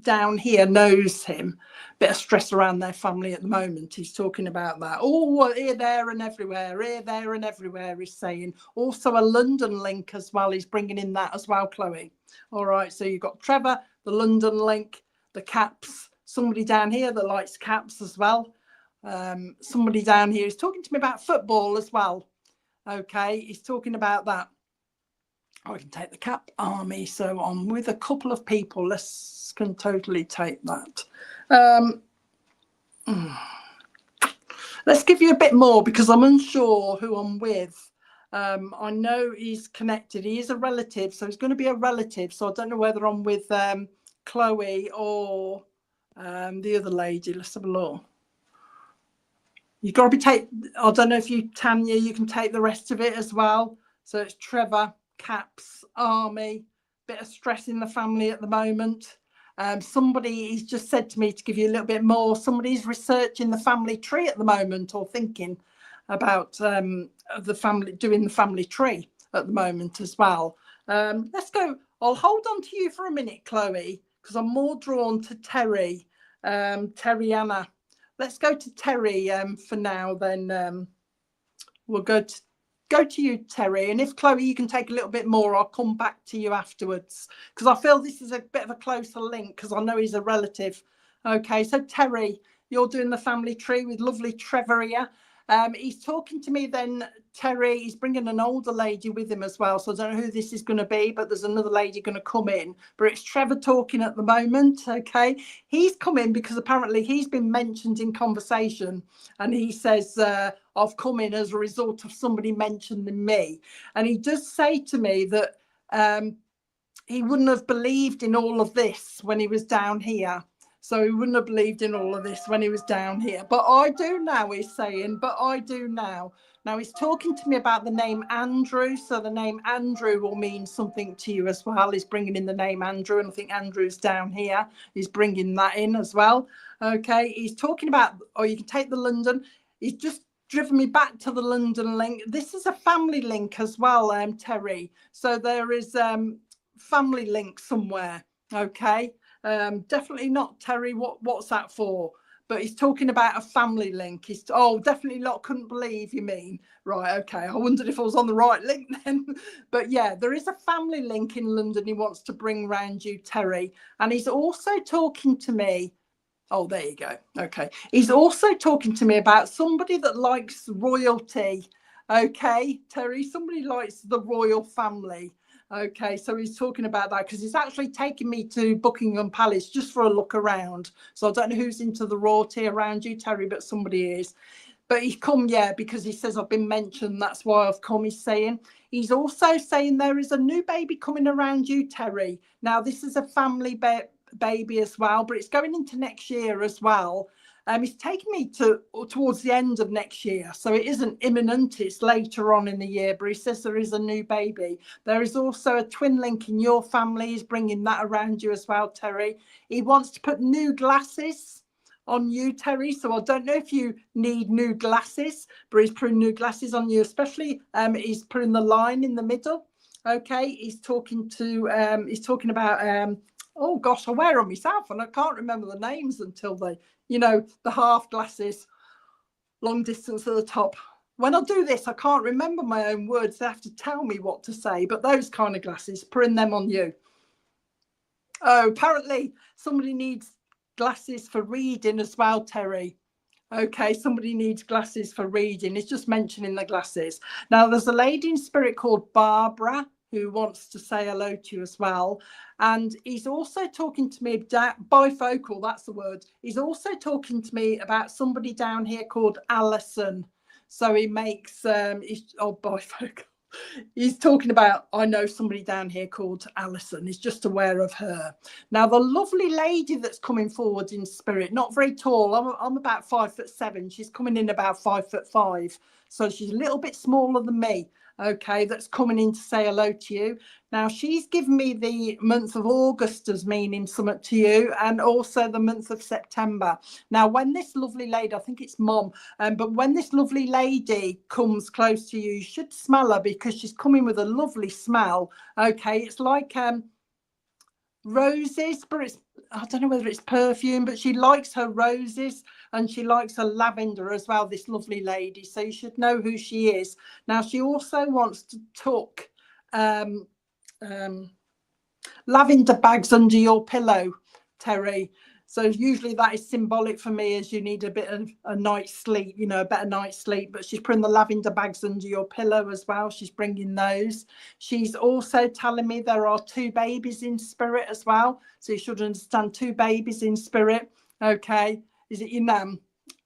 down here knows him. Bit of stress around their family at the moment. He's talking about that. Oh, here, there and everywhere. Here, there and everywhere, he's saying. Also a London link as well. He's bringing in that as well, Chloe. All right, so you've got Trevor, the London link, the caps. Somebody down here that likes caps as well. Somebody down here is talking to me about football as well. Okay, he's talking about that. I can take the cap, army. So I'm with a couple of people. Let's can totally take that. Let's give you a bit more because I'm unsure who I'm with. I know he's connected. He is a relative, so he's going to be a relative. So I don't know whether I'm with Chloe or the other lady. Let's have a look. You've got to be I don't know if you, Tanya, you can take the rest of it as well. So it's Trevor, caps, army, bit of stress in the family at the moment. Somebody's just said to me to give you a little bit more. Somebody's researching the family tree at the moment or thinking about the family, doing the family tree at the moment as well. Let's go. I'll hold on to you for a minute, Chloe, because I'm more drawn to Terry, Terry-Anna. Let's go to Terry for now, then we'll go go to you, Terry. And if Chloe, you can take a little bit more, I'll come back to you afterwards, because I feel this is a bit of a closer link, because I know he's a relative. Okay, so Terry, you're doing the family tree with lovely Trevor here. He's talking to me then, Terry. He's bringing an older lady with him as well. So I don't know who this is going to be, but there's another lady going to come in. But it's Trevor talking at the moment. Okay, he's come in because apparently he's been mentioned in conversation, and he says, I've come in as a result of somebody mentioning me. And he does say to me that he wouldn't have believed in all of this when he was down here. So he wouldn't have believed in all of this when he was down here. But I do now, he's saying, but I do now. Now he's talking to me about the name Andrew. So the name Andrew will mean something to you as well. He's bringing in the name Andrew. And I think Andrew's down here. He's bringing that in as well. Okay. He's talking about, or you can take the London. He's just driven me back to the London link. This is a family link as well, Terry. So there is family link somewhere. Okay. Definitely not, Terry. What's that for? But he's talking about a family link. He's definitely not. Couldn't believe you mean. Right, okay. I wondered if I was on the right link then. But yeah, there is a family link in London he wants to bring round you, Terry. And he's also talking to me. Oh, there you go. Okay. He's also talking to me about somebody that likes royalty. Okay, Terry, somebody likes the royal family. Okay, so he's talking about that because he's actually taking me to Buckingham Palace just for a look around. So I don't know who's into the royalty around you, Terry, but somebody is. But he's come, yeah, because he says I've been mentioned. That's why I've come, he's saying. He's also saying there is a new baby coming around you, Terry. Now, this is a family baby as well, but it's going into next year as well. He's taking me towards the end of next year, so it isn't imminent, it's later on in the year, but he says there is a new baby. There is also a twin link in your family. He's bringing that around you as well, Terry. He wants to put new glasses on you, Terry, so I don't know if you need new glasses, but he's putting new glasses on you, especially he's putting the line in the middle. Okay, he's talking about oh gosh, I wear them myself and I can't remember the names until they, the half glasses, long distance at the top. When I do this, I can't remember my own words. They have to tell me what to say, but those kind of glasses, putting them on you. Oh, apparently somebody needs glasses for reading as well, Terry. Okay, somebody needs glasses for reading. It's just mentioning the glasses. Now, there's a lady in spirit called Barbara who wants to say hello to you as well. And he's also talking to me about bifocal, that's the word. He's also talking to me about somebody down here called Alison. So he makes, bifocal. He's talking about, I know somebody down here called Alison. He's just aware of her. Now, the lovely lady that's coming forward in spirit, not very tall. I'm about 5'7". She's coming in about 5'5". So she's a little bit smaller than me. Okay, that's coming in to say hello to you. Now, she's given me the month of August as meaning something to you, and also the month of September. Now, when this lovely lady, I think it's Mom, but when this lovely lady comes close to you, you should smell her because she's coming with a lovely smell. Okay, it's like roses, but I don't know whether it's perfume, but she likes her roses and she likes her lavender as well, this lovely lady. So you should know who she is. Now, she also wants to tuck lavender bags under your pillow, Terry. So usually that is symbolic for me as you need a bit of a night's sleep, a better night's sleep. But she's putting the lavender bags under your pillow as well. She's bringing those. She's also telling me there are 2 babies in spirit as well. So you should understand 2 babies in spirit. Okay. Is it your nan?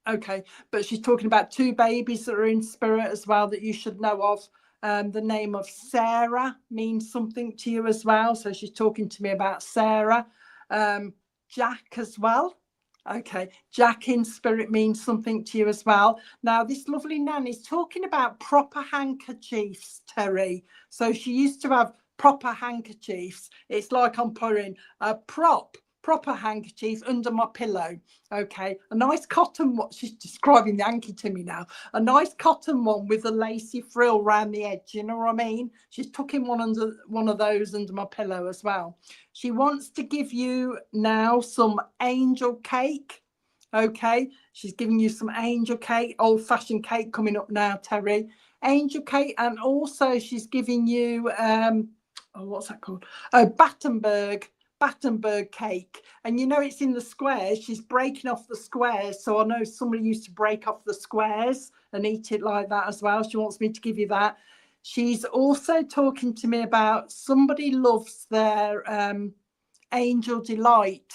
Okay. But she's talking about 2 babies that are in spirit as well that you should know of. The name of Sarah means something to you as well. So she's talking to me about Sarah. Jack as well. Okay, Jack in spirit means something to you as well. Now, this lovely nan is talking about proper handkerchiefs, Terry. So she used to have proper handkerchiefs. It's like I'm putting a proper handkerchief under my pillow. Okay, a nice cotton one. She's describing the hanky to me now. A nice cotton one with a lacy frill around the edge. You know what I mean? She's tucking one of those under my pillow as well. She wants to give you now some angel cake. Okay, she's giving you some angel cake, old-fashioned cake coming up now, Terry. angel cake, and also she's giving you what's that called? Oh, Battenberg cake. And you know, it's in the squares. She's breaking off the squares. So I know somebody used to break off the squares and eat it like that as well. She wants me to give you that. She's also talking to me about somebody loves their Angel Delight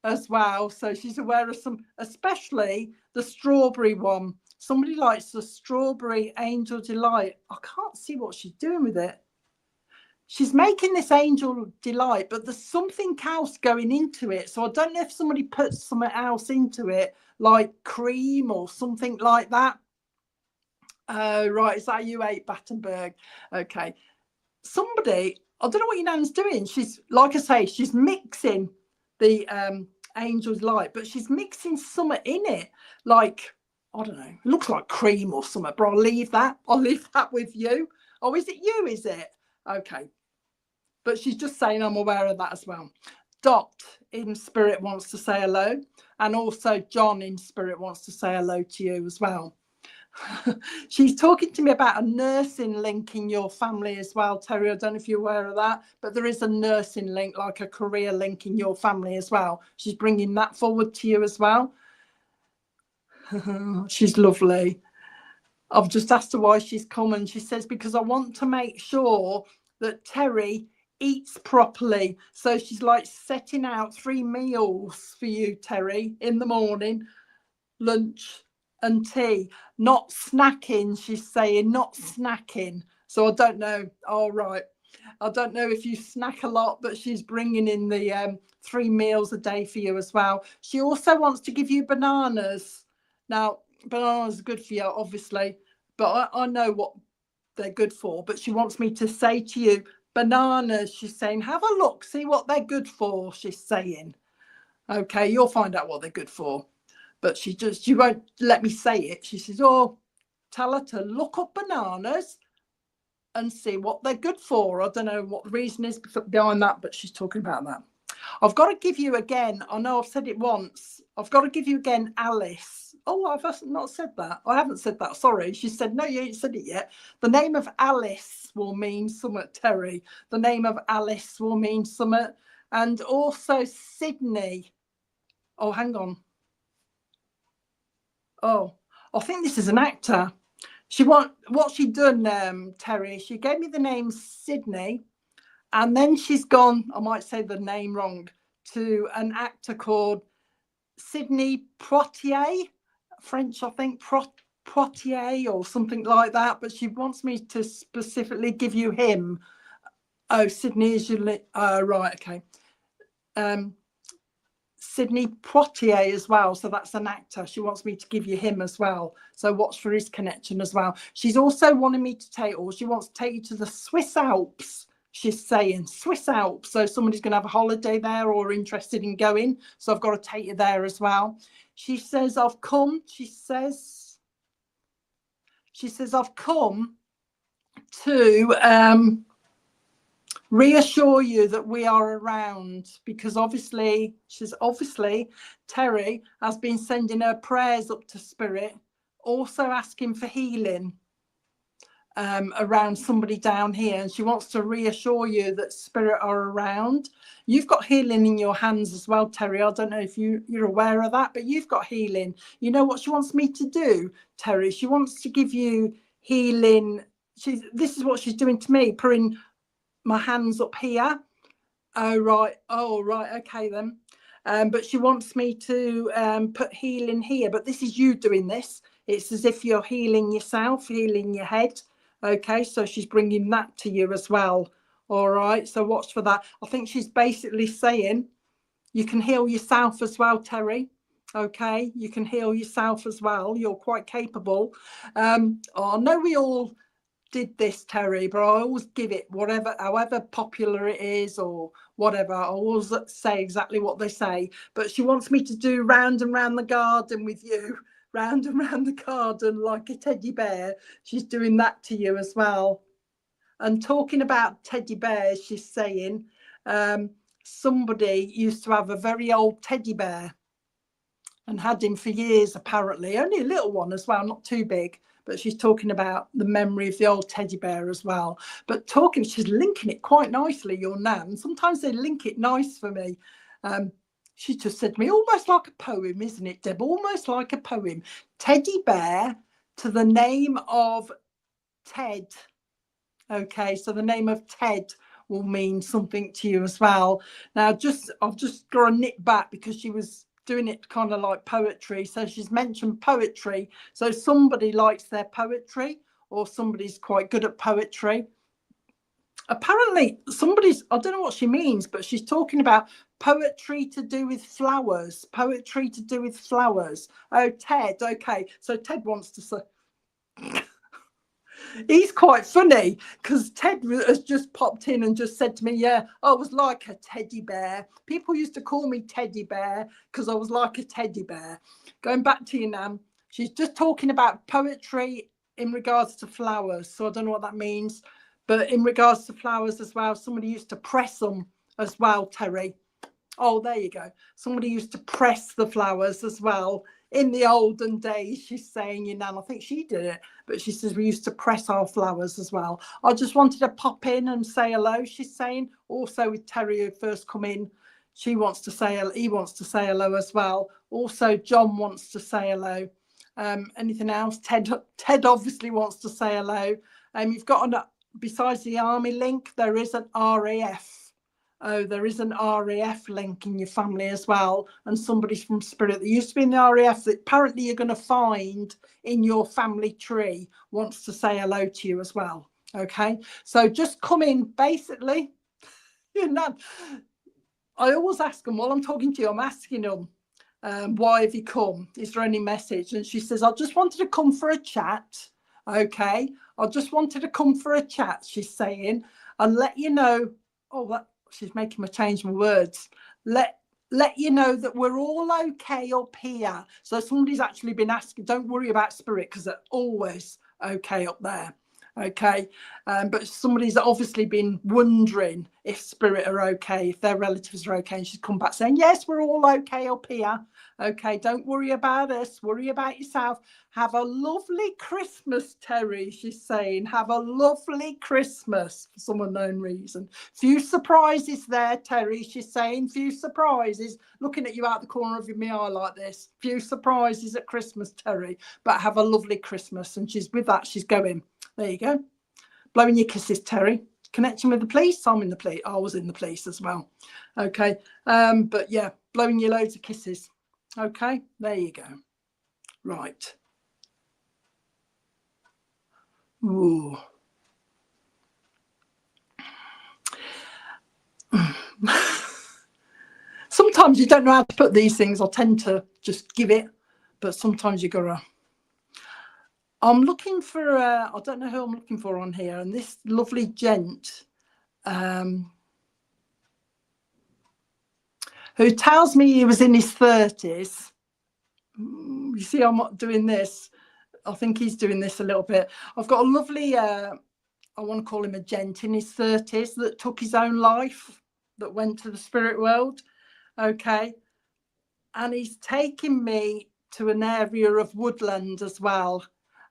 as well. So she's aware of some, especially the strawberry one. Somebody likes the strawberry Angel Delight. I can't see what she's doing with it. She's making this Angel Delight, but there's something else going into it. So I don't know if somebody puts something else into it, like cream or something like that. Right, is that you ate Battenberg? Okay. Somebody, I don't know what your nan's doing. She's, like I say, she's mixing the Angel's Light, but she's mixing something in it. Like, I don't know, it looks like cream or something, but I'll leave that with you. Oh, is it you, is it? Okay. But she's just saying I'm aware of that as well. Dot in spirit wants to say hello. And also John in spirit wants to say hello to you as well. She's talking to me about a nursing link in your family as well, Terry. I don't know if you're aware of that, but there is a nursing link, like a career link in your family as well. She's bringing that forward to you as well. She's lovely. I've just asked her why she's come, and she says, because I want to make sure that Terry eats properly. So she's like setting out 3 meals for you, Terry, in the morning, lunch and tea, not snacking. She's saying not snacking. So I don't know. All right. I don't know if you snack a lot, but she's bringing in the 3 meals a day for you as well. She also wants to give you bananas. Now, bananas are good for you, obviously, but I know what they're good for. But she wants me to say to you, bananas, she's saying, have a look, see what they're good for, she's saying. Okay, you'll find out what they're good for. But she won't let me say it. She says, oh, tell her to look up bananas and see what they're good for. I don't know what the reason is behind that, but she's talking about that. I've got to give you again, I know I've said it once, I've got to give you again Alice. Oh, I've not said that. I haven't said that, sorry. She said, no, you ain't said it yet. The name of Alice will mean something, Terry. The name of Alice will mean something. And also Sydney. Oh, hang on. Oh, I think this is an actor. What she done, Terry, she gave me the name Sydney, and then she's gone, I might say the name wrong, to an actor called Sidney Poitier, French, I think, Poitier or something like that, but she wants me to specifically give you him. Oh, Sydney is your, right, okay. Sidney Poitier as well, so that's an actor. She wants me to give you him as well, so watch for his connection as well. She's also wanting me to take, or she wants to take you to the Swiss Alps. She's saying Swiss Alps, so somebody's going to have a holiday there or interested in going, so I've got to take you there as well. She says I've come, she says I've come to reassure you that we are around, because obviously Terry has been sending her prayers up to spirit, also asking for healing around somebody down here, and she wants to reassure you that spirit are around. You've got healing in your hands as well, Terry. I don't know if you're aware of that, but you've got healing. You know what she wants me to do, Terry? She wants to give you healing. This is what she's doing to me, putting my hands up here. Oh right, okay then. But she wants me to put healing here, but this is you doing this. It's as if you're healing yourself, healing your head. Okay, so she's bringing that to you as well. All right, so watch for that. I think she's basically saying you can heal yourself as well, Terry. Okay, you can heal yourself as well. You're quite capable. I know we all did this, Terry, but I always give it however popular it is or whatever. I always say exactly what they say. But she wants me to do round and round the garden with you, round and round the garden like a teddy bear. She's doing that to you as well. And talking about teddy bears, she's saying somebody used to have a very old teddy bear and had him for years, apparently. Only a little one as well, not too big. but she's talking about the memory of the old teddy bear as well. But she's linking it quite nicely, your Nan. Sometimes they link it nice for me. She just said to me, almost like a poem, isn't it, Deb? Almost like a poem. Teddy bear to the name of Ted. Okay, so the name of Ted will mean something to you as well. Now, I've just got to nip back because she was doing it kind of like poetry. So she's mentioned poetry. So somebody likes their poetry, or somebody's quite good at poetry. Apparently I don't know what she means, but she's talking about poetry to do with flowers. Poetry to do with flowers. Oh, Ted. Okay, so Ted wants to say. He's quite funny because Ted has just popped in and just said to me, yeah, I was like a teddy bear. People used to call me teddy bear because I was like a teddy bear. Going back to you, Nan, she's just talking about poetry in regards to flowers. So I don't know what that means. But in regards to flowers as well, somebody used to press them as well, Terry. Oh, there you go. Somebody used to press the flowers as well. In the olden days, she's saying, you know, I think she did it, but she says we used to press our flowers as well. I just wanted to pop in and say hello, she's saying. Also with Terry, who first come in, he wants to say hello as well. Also, John wants to say hello. Anything else? Ted obviously wants to say hello. You've got besides the army link, there is an RAF. Oh, there is an RAF link in your family as well, and somebody's from Spirit that used to be in the RAF that apparently you're going to find in your family tree wants to say hello to you as well. Okay, so just come in, basically. You know, I always ask them while I'm talking to you, I'm asking them, why have you come? Is there any message? And she says, I just wanted to come for a chat. Okay, I just wanted to come for a chat, she's saying, and let you know. She's making me change my words. Let you know that we're all okay up here. So somebody's actually been asking, don't worry about Spirit because they're always okay up there. Okay, but somebody's obviously been wondering if Spirit are okay, if their relatives are okay, and she's come back saying, yes, we're all okay up here. Okay, don't worry about us, worry about yourself. Have a lovely Christmas, Terry, she's saying. Have a lovely Christmas for some unknown reason. Few surprises there, Terry, she's saying. Few surprises. Looking at you out the corner of my eye like this. Few surprises at Christmas, Terry, but have a lovely Christmas. And she's with that, she's going. There you go. Blowing your kisses, Terry. Connection with the police. I'm in the police. I was in the police as well. Okay. But yeah, blowing you loads of kisses. Okay. There you go. Right. Ooh. Sometimes you don't know how to put these things. I tend to just give it, but sometimes you gotta. I'm looking for, I don't know who I'm looking for on here, and this lovely gent who tells me he was in his 30s. You see, I'm not doing this. I think he's doing this a little bit. I've got a lovely, I want to call him a gent in his 30s that took his own life, that went to the spirit world. Okay. And he's taking me to an area of woodland as well.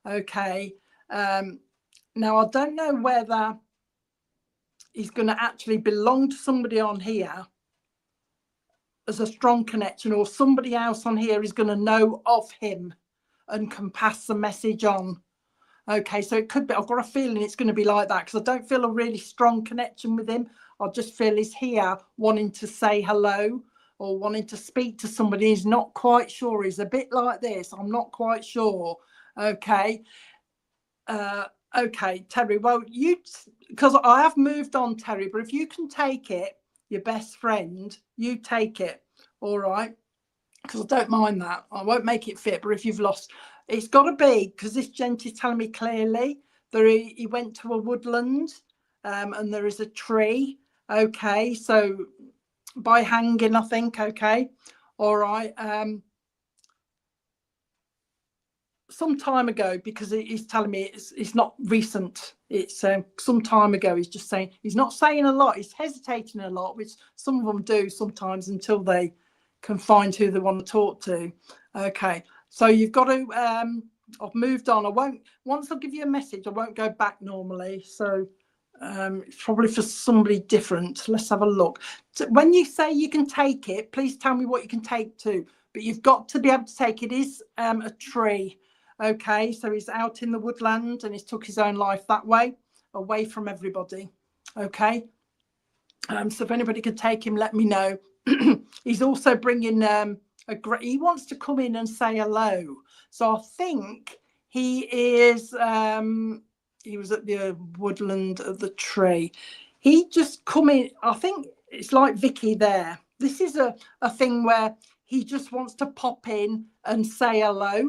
Okay. Now, I don't know whether he's going to actually belong to somebody on here as a strong connection, or somebody else on here is going to know of him and can pass the message on. Okay, so it could be, I've got a feeling it's going to be like that because I don't feel a really strong connection with him. I just feel he's here wanting to say hello or wanting to speak to somebody. He's not quite sure. He's a bit like this. I'm not quite sure. Okay. Okay, Terry. Well, because I have moved on, Terry, but if you can take it, your best friend, you take it. All right. Because I don't mind that. I won't make it fit, but if you've lost, it's got to be, because this gent is telling me clearly that he went to a woodland and there is a tree. Okay, so by hanging, I think. Okay, all right. Some time ago, because he's telling me it's not recent. It's some time ago. He's just saying, he's not saying a lot. He's hesitating a lot, which some of them do sometimes until they can find who they want to talk to. Okay, so you've got to I've moved on. I won't, once I give you a message, I won't go back normally. So it's probably for somebody different. Let's have a look. So when you say you can take it, please tell me what you can take to. But you've got to be able to take it. It is a tree. Okay, so he's out in the woodland and he's took his own life that way, away from everybody. Okay, so if anybody could take him, let me know. He's also bringing he wants to come in and say hello. So I think he is he was at the woodland of the tree. He just come in. I think it's like Vicky there. This is a thing where he just wants to pop in and say hello,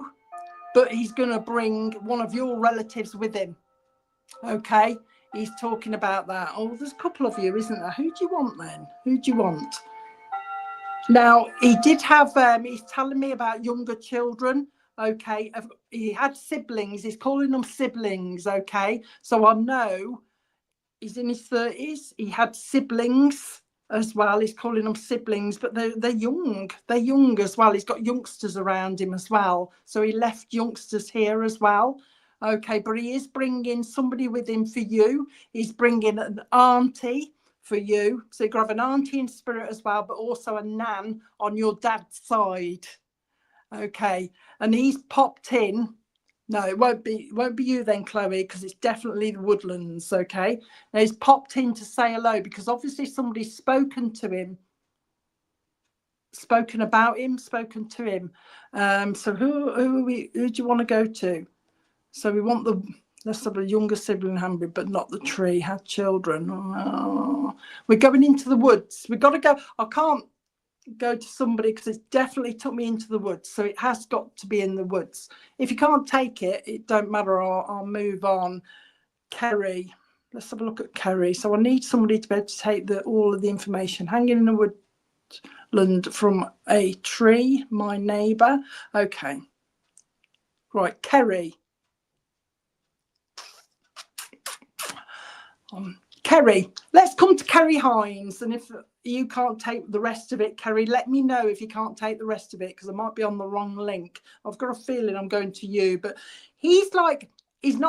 but he's going to bring one of your relatives with him. Okay, he's talking about that. Oh, there's a couple of you, isn't there? Who do you want then? Who do you want? Now, he did have, he's telling me about younger children. Okay, he had siblings. He's calling them siblings. Okay, so I know he's in his 30s. He had siblings as well. He's calling them siblings, but they're young. They're young as well. He's got youngsters around him as well. So he left youngsters here as well. Okay, but he is bringing somebody with him for you. He's bringing an auntie for you. So you can have an auntie in spirit as well, but also a nan on your dad's side. Okay, and he's popped in. No, it won't be you then, Chloe, because it's definitely the woodlands. Okay, now he's popped in to say hello because obviously somebody's spoken to him, spoken about him, spoken to him. So who do you want to go to? So we want let's have a younger sibling, Hamby, but not the tree. Had children. Oh, we're going into the woods. We've got to go. I can't go to somebody because it's definitely took me into the woods, so it has got to be in the woods. If you can't take it, it don't matter. I'll move on. Kerry, let's have a look at Kerry. So I need somebody to be able to take all of the information. Hanging in the woodland from a tree, my neighbour. Okay, right, Kerry. Kerry, let's come to Kerry Hines, and if you can't take the rest of it, Kerry, let me know if you can't take the rest of it because I might be on the wrong link. I've got a feeling I'm going to you, but he's not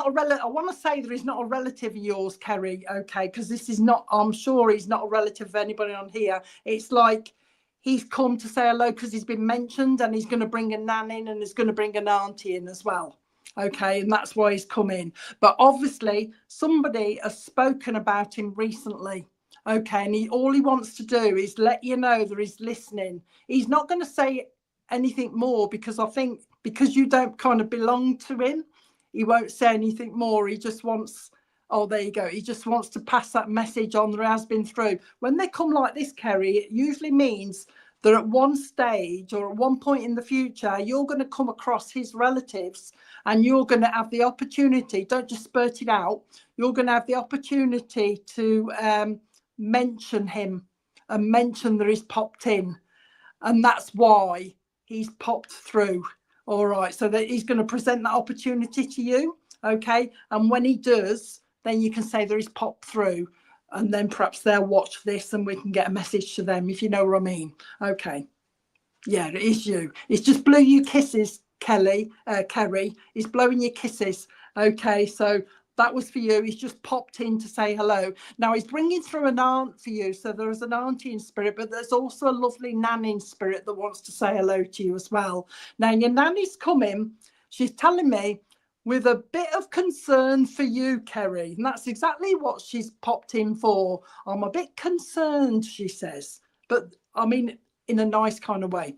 a relative. I want to say that he's not a relative of yours, Kerry, okay, because this is not, I'm sure he's not a relative of anybody on here. It's like he's come to say hello because he's been mentioned and he's going to bring a nan in and he's going to bring an auntie in as well. Okay, and that's why he's come in. But obviously somebody has spoken about him recently. Okay, and all he wants to do is let you know that he's listening. He's not going to say anything more because I think because you don't kind of belong to him, he won't say anything more. He just wants, oh, there you go. He just wants to pass that message on that has been through. When they come like this, Kerry, it usually means that at one stage or at one point in the future, you're going to come across his relatives and you're going to have the opportunity, don't just spurt it out, you're going to have the opportunity to mention him and mention that he's popped in. And that's why he's popped through. All right, so that he's going to present that opportunity to you. Okay, and when he does, then you can say that he's popped through. And then perhaps they'll watch this and we can get a message to them, if you know what I mean. Okay. Yeah, it is you. It's just blew you kisses, Kerry. He's blowing you kisses. Okay, so that was for you. He's just popped in to say hello. Now he's bringing through an aunt for you. So there is an auntie in spirit, but there's also a lovely nan in spirit that wants to say hello to you as well. Now your nanny's coming. She's telling me with a bit of concern for you, Kerry. And that's exactly what she's popped in for. I'm a bit concerned, she says. But I mean, in a nice kind of way.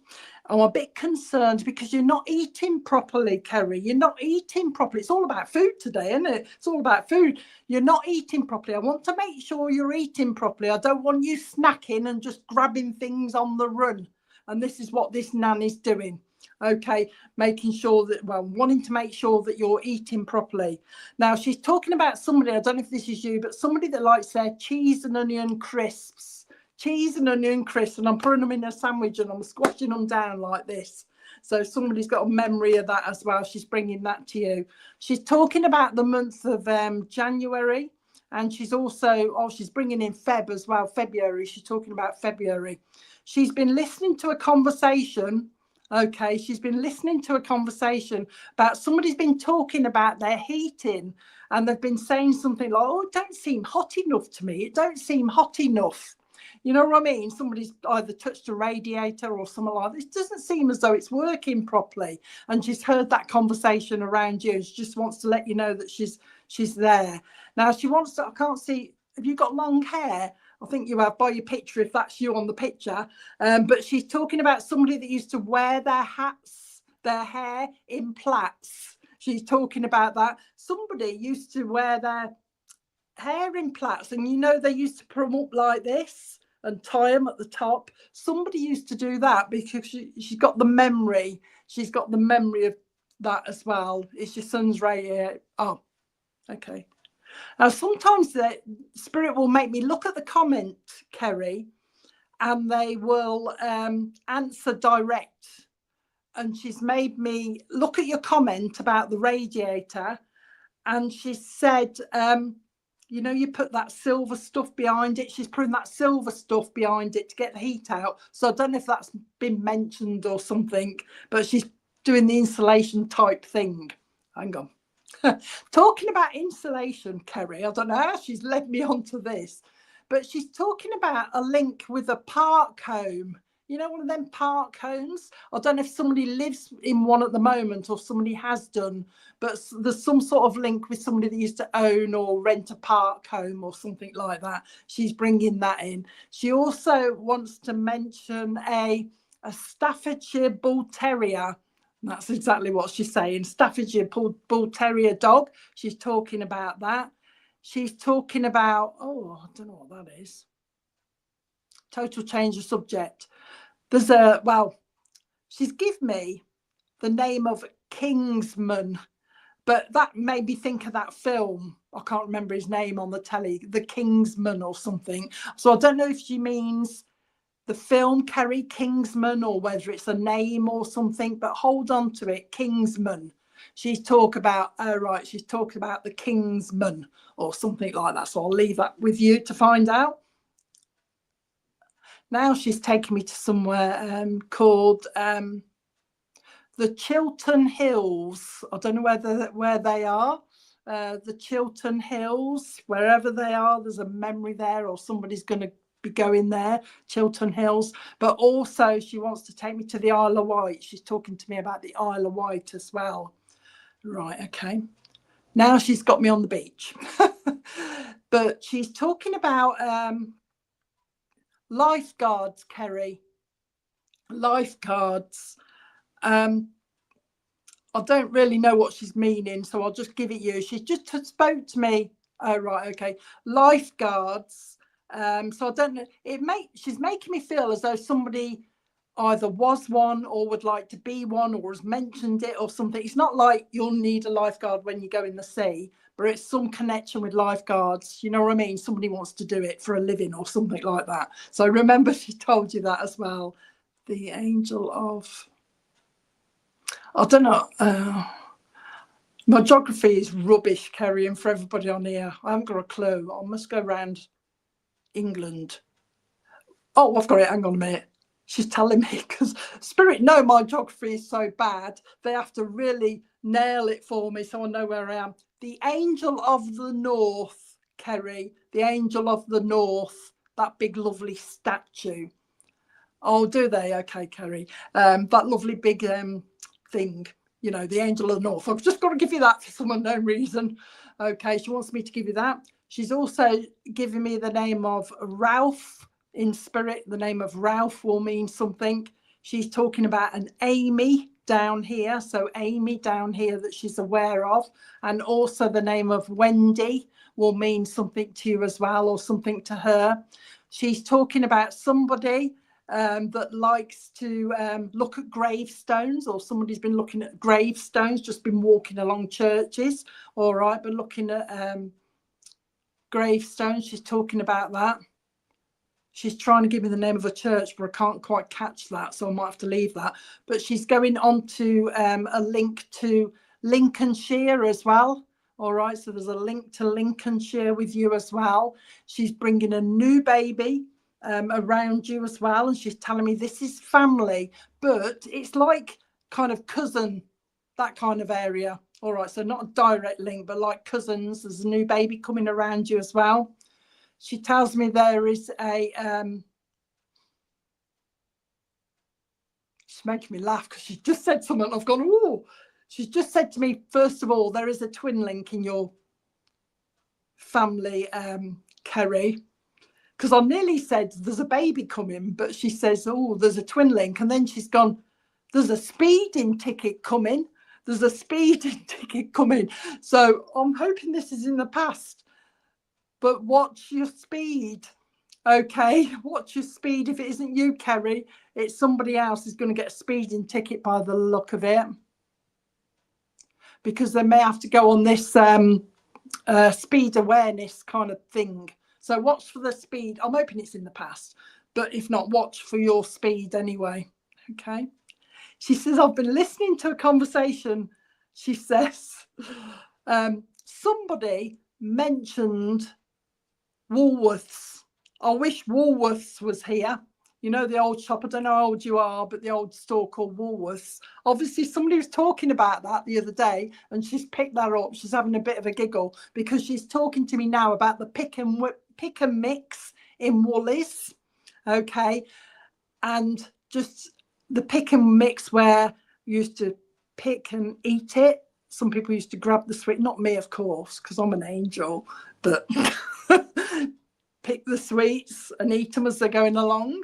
I'm a bit concerned because you're not eating properly, Kerry. You're not eating properly. It's all about food today, isn't it? It's all about food. You're not eating properly. I want to make sure you're eating properly. I don't want you snacking and just grabbing things on the run. And this is what this nan is doing. Okay, making sure that, well, wanting to make sure that you're eating properly. Now, she's talking about somebody, I don't know if this is you, but somebody that likes their cheese and onion crisps. Cheese and onion crisps, and I'm putting them in a sandwich and I'm squashing them down like this. So somebody's got a memory of that as well. She's bringing that to you. She's talking about the month of January, and she's also, she's bringing in Feb as well, February. She's talking about February. She's been listening to a conversation, Okay, she's been listening to a conversation about somebody's been talking about their heating, and they've been saying something like, oh, it don't seem hot enough to me. It don't seem hot enough. You know what I mean? Somebody's either touched a radiator or something like this. It doesn't seem as though it's working properly. And she's heard that conversation around you. She just wants to let you know that she's there. Now she wants to, I can't see, have you got long hair? I think you have by your picture, if that's you on the picture. But she's talking about somebody that used to wear their hats, their hair in plaits. She's talking about that. Somebody used to wear their hair in plaits, and you know they used to put them up like this and tie them at the top. Somebody used to do that because she's got the memory. She's got the memory of that as well. It's your son's right here. Oh, okay. Now, sometimes the spirit will make me look at the comment, Kerry, and they will answer direct. And she's made me look at your comment about the radiator, and she said, you know, you put that silver stuff behind it. She's putting that silver stuff behind it to get the heat out. So I don't know if that's been mentioned or something, but she's doing the insulation type thing. Hang on. Talking about insulation, Kerry, I don't know how she's led me onto this, but she's talking about a link with a park home. You know, one of them park homes. I don't know if somebody lives in one at the moment or somebody has done, but there's some sort of link with somebody that used to own or rent a park home or something like that. She's bringing that in. She also wants to mention a Staffordshire Bull Terrier. That's exactly what she's saying. Staffordshire Bull Terrier dog. She's talking about that. She's talking about, oh, I don't know what that is. Total change of subject. There's a, well, she's given me the name of Kingsman, but that made me think of that film. I can't remember his name on the telly, The Kingsman or something. So I don't know if she means the film Kerry Kingsman or whether it's a name or something, but hold on to it, Kingsman. She's talking about, oh right, she's talking about the Kingsman or something like that. So I'll leave that with you to find out. Now she's taking me to somewhere called the Chiltern Hills. I don't know where they are. The Chiltern Hills, wherever they are, there's a memory there, or somebody's going to be going there, Chiltern Hills. But also she wants to take me to the Isle of Wight. She's talking to me about the Isle of Wight as well. Right, okay. Now she's got me on the beach. But she's talking about lifeguards, Kerry. Lifeguards. I don't really know what she's meaning, so I'll just give it you. She's just spoke to me. Oh, right, okay. Lifeguards. So I don't know. She's making me feel as though somebody either was one or would like to be one or has mentioned it or something. It's not like you'll need a lifeguard when you go in the sea, but it's some connection with lifeguards. You know what I mean? Somebody wants to do it for a living or something like that. So remember, she told you that as well. The angel of, I don't know. My geography is rubbish, Kerry, and for everybody on here, I haven't got a clue. I must go around England. Oh, I've got it. Hang on a minute. She's telling me, because Spirit know my geography is so bad. They have to really nail it for me so I know where I am. The angel of the north, Kerry. The angel of the north. That big, lovely statue. Oh, do they? Okay, Kerry. That lovely big thing. You know, the angel of the north. I've just got to give you that for some unknown reason. Okay, she wants me to give you that. She's also giving me the name of Ralph in spirit. The name of Ralph will mean something. She's talking about an Amy down here. So Amy down here that she's aware of. And also the name of Wendy will mean something to you as well, or something to her. She's talking about somebody that likes to look at gravestones, or somebody's been looking at gravestones, just been walking along churches, all right, but looking at gravestones. She's talking about that. She's trying to give me the name of a church, but I can't quite catch that, so I might have to leave that. But she's going on to a link to Lincolnshire as well. All right, so there's a link to Lincolnshire with you as well. She's bringing a new baby. around you as well. And she's telling me this is family, but it's like kind of cousin, that kind of area. All right, so not a direct link, but like cousins. There's a new baby coming around you as well. She tells me there is a she's making me laugh because she just said something and I've gone, oh. She's just said to me, first of all, there is a twin link in your family, Kerry, because I nearly said there's a baby coming, but she says, oh, there's a twin link. And then she's gone, there's a speeding ticket coming. There's a speeding ticket coming. So I'm hoping this is in the past, but watch your speed. Okay, watch your speed. If it isn't you, Kerry, it's somebody else who's going to get a speeding ticket by the look of it, because they may have to go on this speed awareness kind of thing. So watch for the speed. I'm hoping it's in the past, but if not, watch for your speed anyway. Okay. She says, I've been listening to a conversation. She says, somebody mentioned Woolworths. I wish Woolworths was here. You know, the old shop, I don't know how old you are, but the old store called Woolworths. Obviously, somebody was talking about that the other day and she's picked that up. She's having a bit of a giggle because she's talking to me now about the pick and mix in Woolies. Okay. And just the pick and mix where you used to pick and eat it. Some people used to grab the sweet, not me, of course, because I'm an angel, but pick the sweets and eat them as they're going along.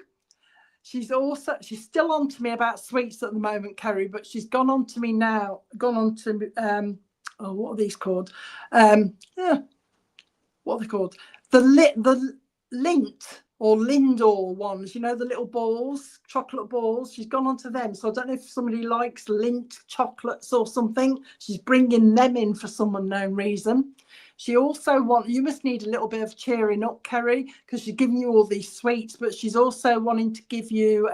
She's still on to me about sweets at the moment, Kerry, but she's gone on to me now, what are these called? What are they called? The Lindt or Lindor ones, you know, the little balls, chocolate balls. She's gone on to them. So I don't know if somebody likes Lindt chocolates or something. She's bringing them in for some unknown reason. She also you must need a little bit of cheering up, Kerry, because she's giving you all these sweets, but she's also wanting to give you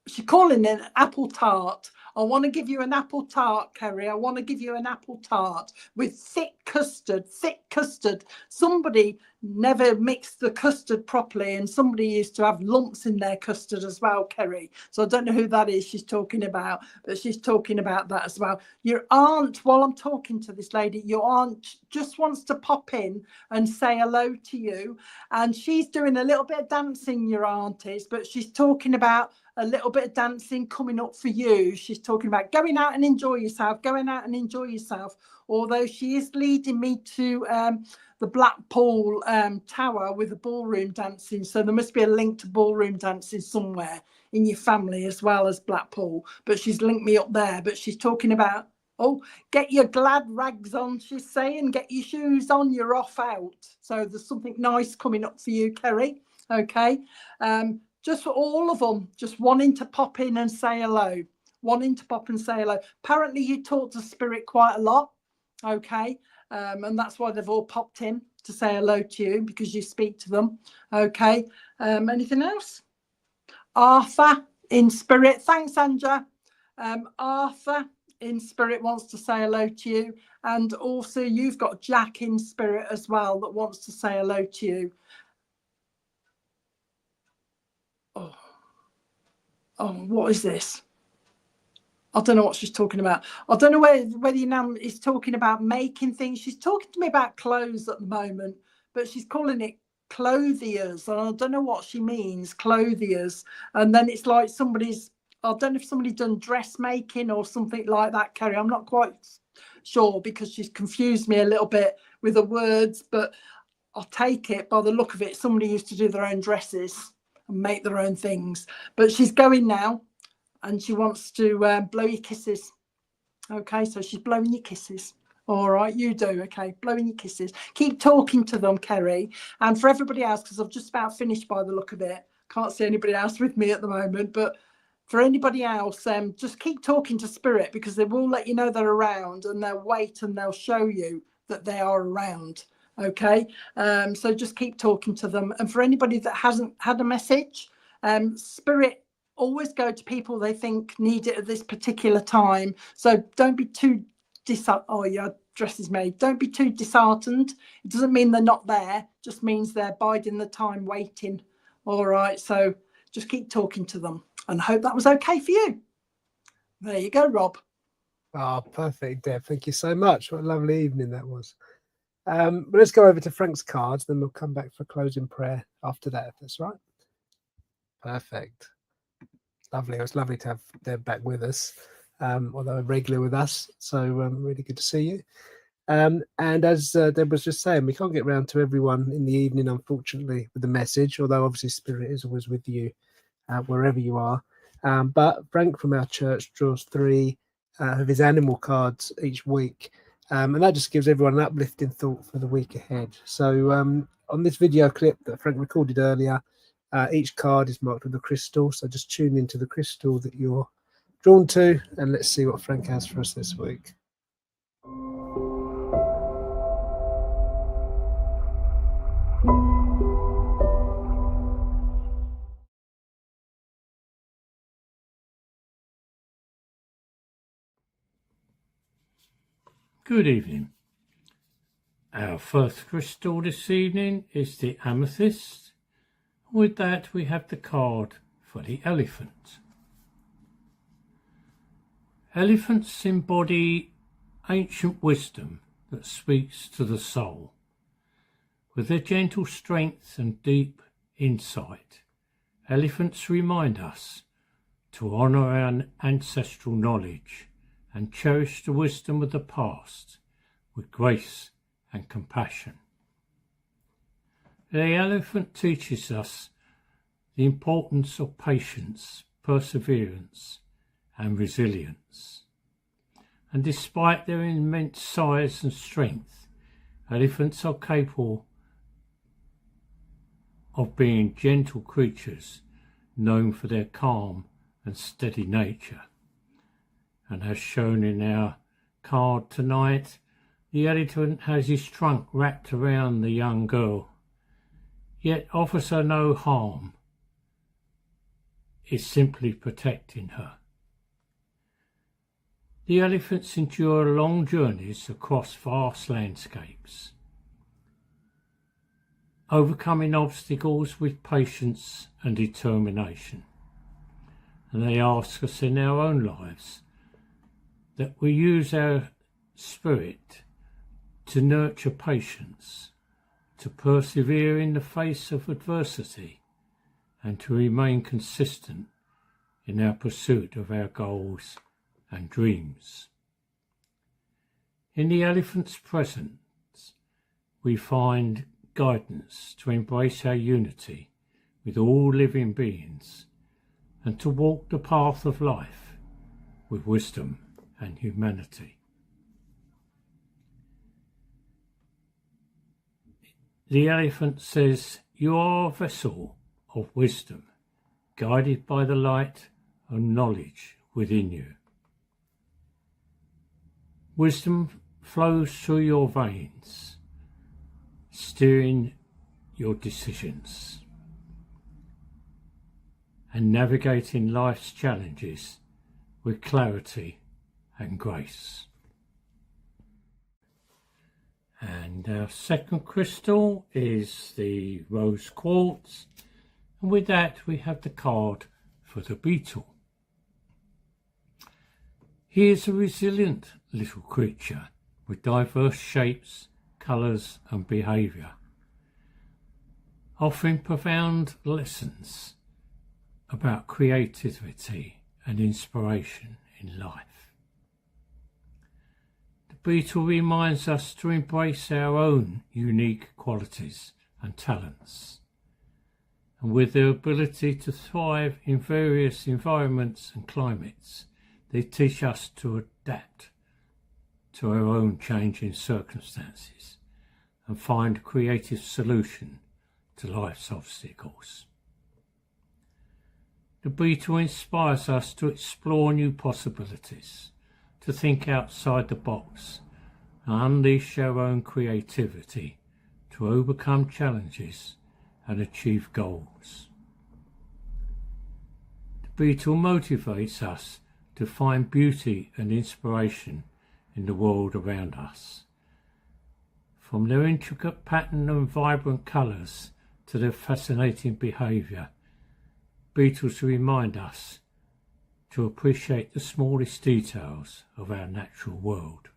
she's calling it an apple tart. I want to give you an apple tart, Kerry. I want to give you an apple tart with thick custard. Somebody never mixed the custard properly, and somebody used to have lumps in their custard as well, Kerry. So I don't know who that is she's talking about, but she's talking about that as well. Your aunt, while I'm talking to this lady, your aunt just wants to pop in and say hello to you. And she's doing a little bit of dancing, your aunt is, but she's talking about a little bit of dancing coming up for you. She's talking about going out and enjoy yourself, although she is leading me to the Blackpool Tower with the ballroom dancing. So there must be a link to ballroom dancing somewhere in your family as well as Blackpool. But she's linked me up there. But she's talking about, get your glad rags on, she's saying. Get your shoes on, you're off out. So there's something nice coming up for you, Kerry. Okay. Just for all of them, just wanting to pop in and say hello. Apparently you talk to spirit quite a lot. Okay. And that's why they've all popped in to say hello to you, because you speak to them. Okay. Anything else? Arthur in spirit. Thanks, Anja. Arthur in spirit wants to say hello to you. And also you've got Jack in spirit as well that wants to say hello to you. Oh, what is this? I don't know what she's talking about. I don't know whether Nam is talking about making things. She's talking to me about clothes at the moment, but she's calling it clothiers. And I don't know what she means, clothiers. And then it's like I don't know if somebody done dressmaking or something like that, Kerry. I'm not quite sure because she's confused me a little bit with the words, but I'll take it by the look of it. Somebody used to do their own dresses and make their own things. But she's going now. And she wants to blow your kisses. Okay, so she's blowing your kisses. All right, you do. Okay, blowing your kisses. Keep talking to them, Kerry. And for everybody else, because I've just about finished by the look of it. Can't see anybody else with me at the moment. But for anybody else, just keep talking to spirit, because they will let you know they're around, and they'll wait and they'll show you that they are around. Okay, so just keep talking to them. And for anybody that hasn't had a message, spirit always go to people they think need it at this particular time. So don't be too dresses made. Don't be too disheartened. It doesn't mean they're not there, it just means they're biding the time waiting. All right, so just keep talking to them, and I hope that was okay for you. There you go, Rob. Oh, perfect, Deb. Thank you so much. What a lovely evening that was. But let's go over to Frank's cards, then we'll come back for closing prayer after that, if that's right. Perfect. Lovely. It was lovely to have Deb back with us, although a regular with us. So really good to see you. And as Deb was just saying, we can't get round to everyone in the evening, unfortunately, with the message, although obviously Spirit is always with you wherever you are. But Frank from our church draws 3 of his animal cards each week. And that just gives everyone an uplifting thought for the week ahead. So on this video clip that Frank recorded earlier, each card is marked with a crystal. So just tune into the crystal that you're drawn to, and let's see what Frank has for us this week. Good evening. Our first crystal this evening is the amethyst. With that, we have the card for the elephant. Elephants embody ancient wisdom that speaks to the soul. With their gentle strength and deep insight, elephants remind us to honour our ancestral knowledge and cherish the wisdom of the past with grace and compassion. The elephant teaches us the importance of patience, perseverance, and resilience. And despite their immense size and strength, elephants are capable of being gentle creatures known for their calm and steady nature. And as shown in our card tonight, the elephant has his trunk wrapped around the young girl, yet offers her no harm. It's simply protecting her. The elephants endure long journeys across vast landscapes, overcoming obstacles with patience and determination. And they ask us in our own lives that we use our spirit to nurture patience, to persevere in the face of adversity, and to remain consistent in our pursuit of our goals and dreams. In the elephant's presence, we find guidance to embrace our unity with all living beings and to walk the path of life with wisdom and humanity. The elephant says, "You are a vessel of wisdom, guided by the light and knowledge within you. Wisdom flows through your veins, steering your decisions and navigating life's challenges with clarity and grace." And our second crystal is the rose quartz, and with that we have the card for the beetle. He is a resilient little creature with diverse shapes, colours and behaviour, offering profound lessons about creativity and inspiration in life. The beetle reminds us to embrace our own unique qualities and talents, and with their ability to thrive in various environments and climates, they teach us to adapt to our own changing circumstances and find a creative solution to life's obstacles. The beetle inspires us to explore new possibilities, to think outside the box and unleash our own creativity to overcome challenges and achieve goals. The beetle motivates us to find beauty and inspiration in the world around us. From their intricate pattern and vibrant colours to their fascinating behaviour, beetles remind us to appreciate the smallest details of our natural world.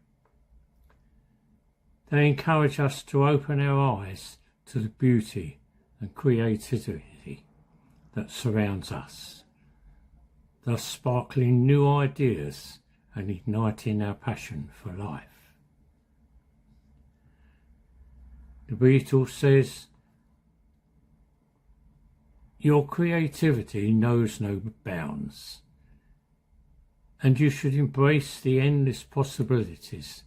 They encourage us to open our eyes to the beauty and creativity that surrounds us, thus sparkling new ideas and igniting our passion for life. The beetle says, "Your creativity knows no bounds, and you should embrace the endless possibilities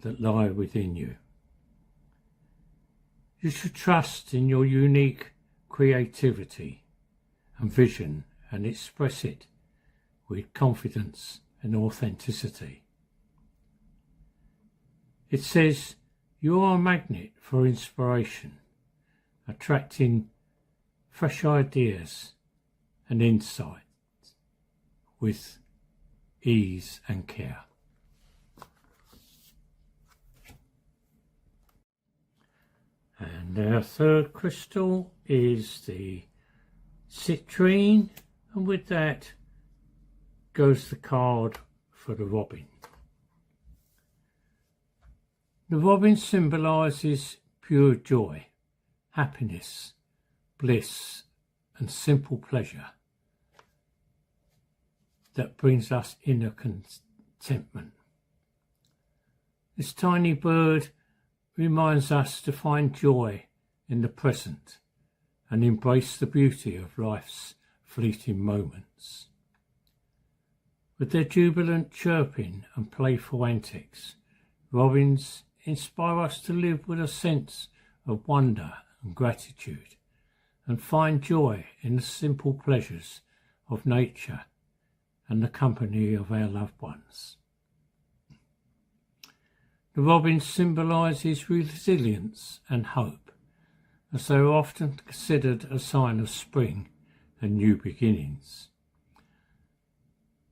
that lie within you. You should trust in your unique creativity and vision and express it with confidence and authenticity." It says, "You are a magnet for inspiration, attracting fresh ideas and insight with ease and care." And our third crystal is the citrine, and with that goes the card for the robin. The robin symbolises pure joy, happiness, bliss and simple pleasure that brings us inner contentment. This tiny bird reminds us to find joy in the present and embrace the beauty of life's fleeting moments. With their jubilant chirping and playful antics, robins inspire us to live with a sense of wonder and gratitude and find joy in the simple pleasures of nature and the company of our loved ones. The robin symbolises resilience and hope, as they are often considered a sign of spring and new beginnings.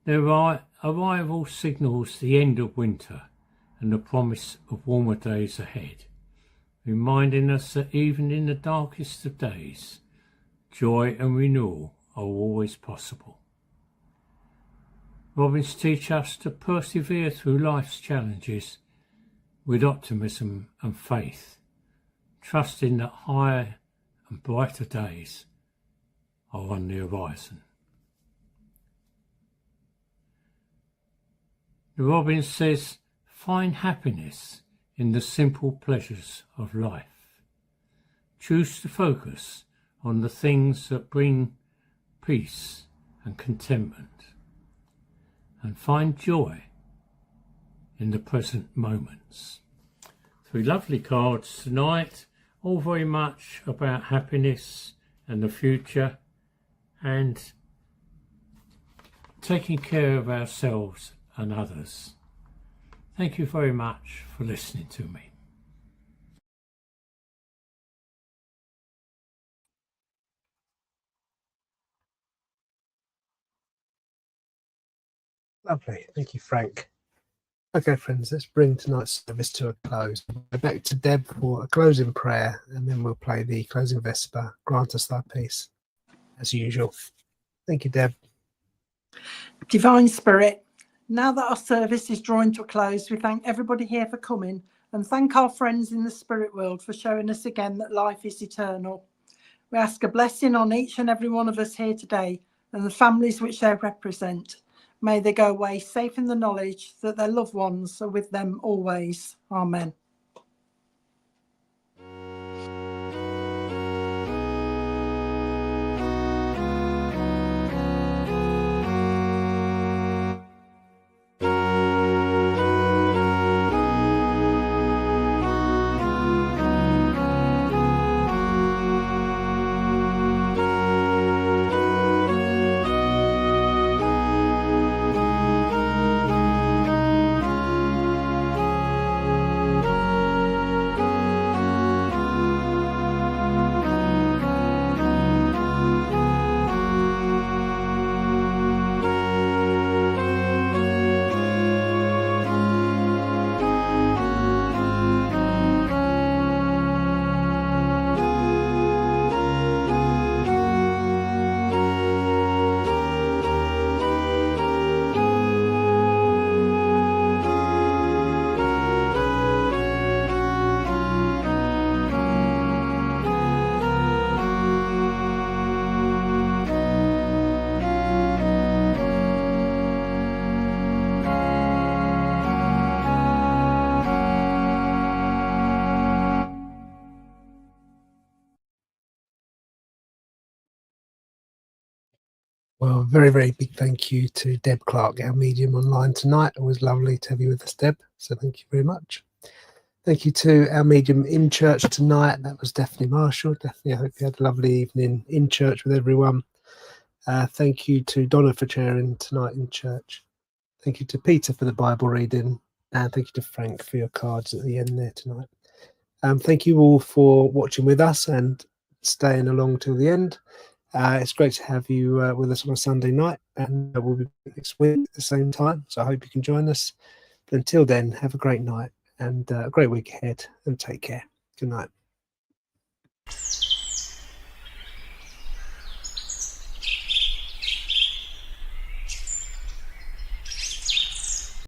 Their arrival signals the end of winter and the promise of warmer days ahead, reminding us that even in the darkest of days, joy and renewal are always possible. Robins teach us to persevere through life's challenges with optimism and faith, trusting that higher and brighter days are on the horizon. The robin says, "Find happiness in the simple pleasures of life. Choose to focus on the things that bring peace and contentment, and find joy in the present moments." 3 lovely cards tonight, all very much about happiness and the future and taking care of ourselves and others. Thank you very much for listening to me. Lovely. Thank you, Frank. Okay, friends, let's bring tonight's service to a close. We're back to Deb for a closing prayer, and then we'll play the closing Vesper, Grant Us Thy Peace, as usual. Thank you, Deb. Divine Spirit, now that our service is drawing to a close, we thank everybody here for coming and thank our friends in the spirit world for showing us again that life is eternal. We ask a blessing on each and every one of us here today and the families which they represent. May they go away safe in the knowledge that their loved ones are with them always. Amen. Well, very, very big thank you to Deb Clarke, our medium online tonight. It was lovely to have you with us, Deb. So thank you very much. Thank you to our medium in church tonight. That was definitely Marshall. Definitely, I hope you had a lovely evening in church with everyone. Thank you to Donna for chairing tonight in church. Thank you to Peter for the Bible reading. And thank you to Frank for your cards at the end there tonight. Thank you all for watching with us and staying along till the end. It's great to have you with us on a Sunday night, and we'll be back next week at the same time. So I hope you can join us. But until then, have a great night and a great week ahead, and take care. Good night.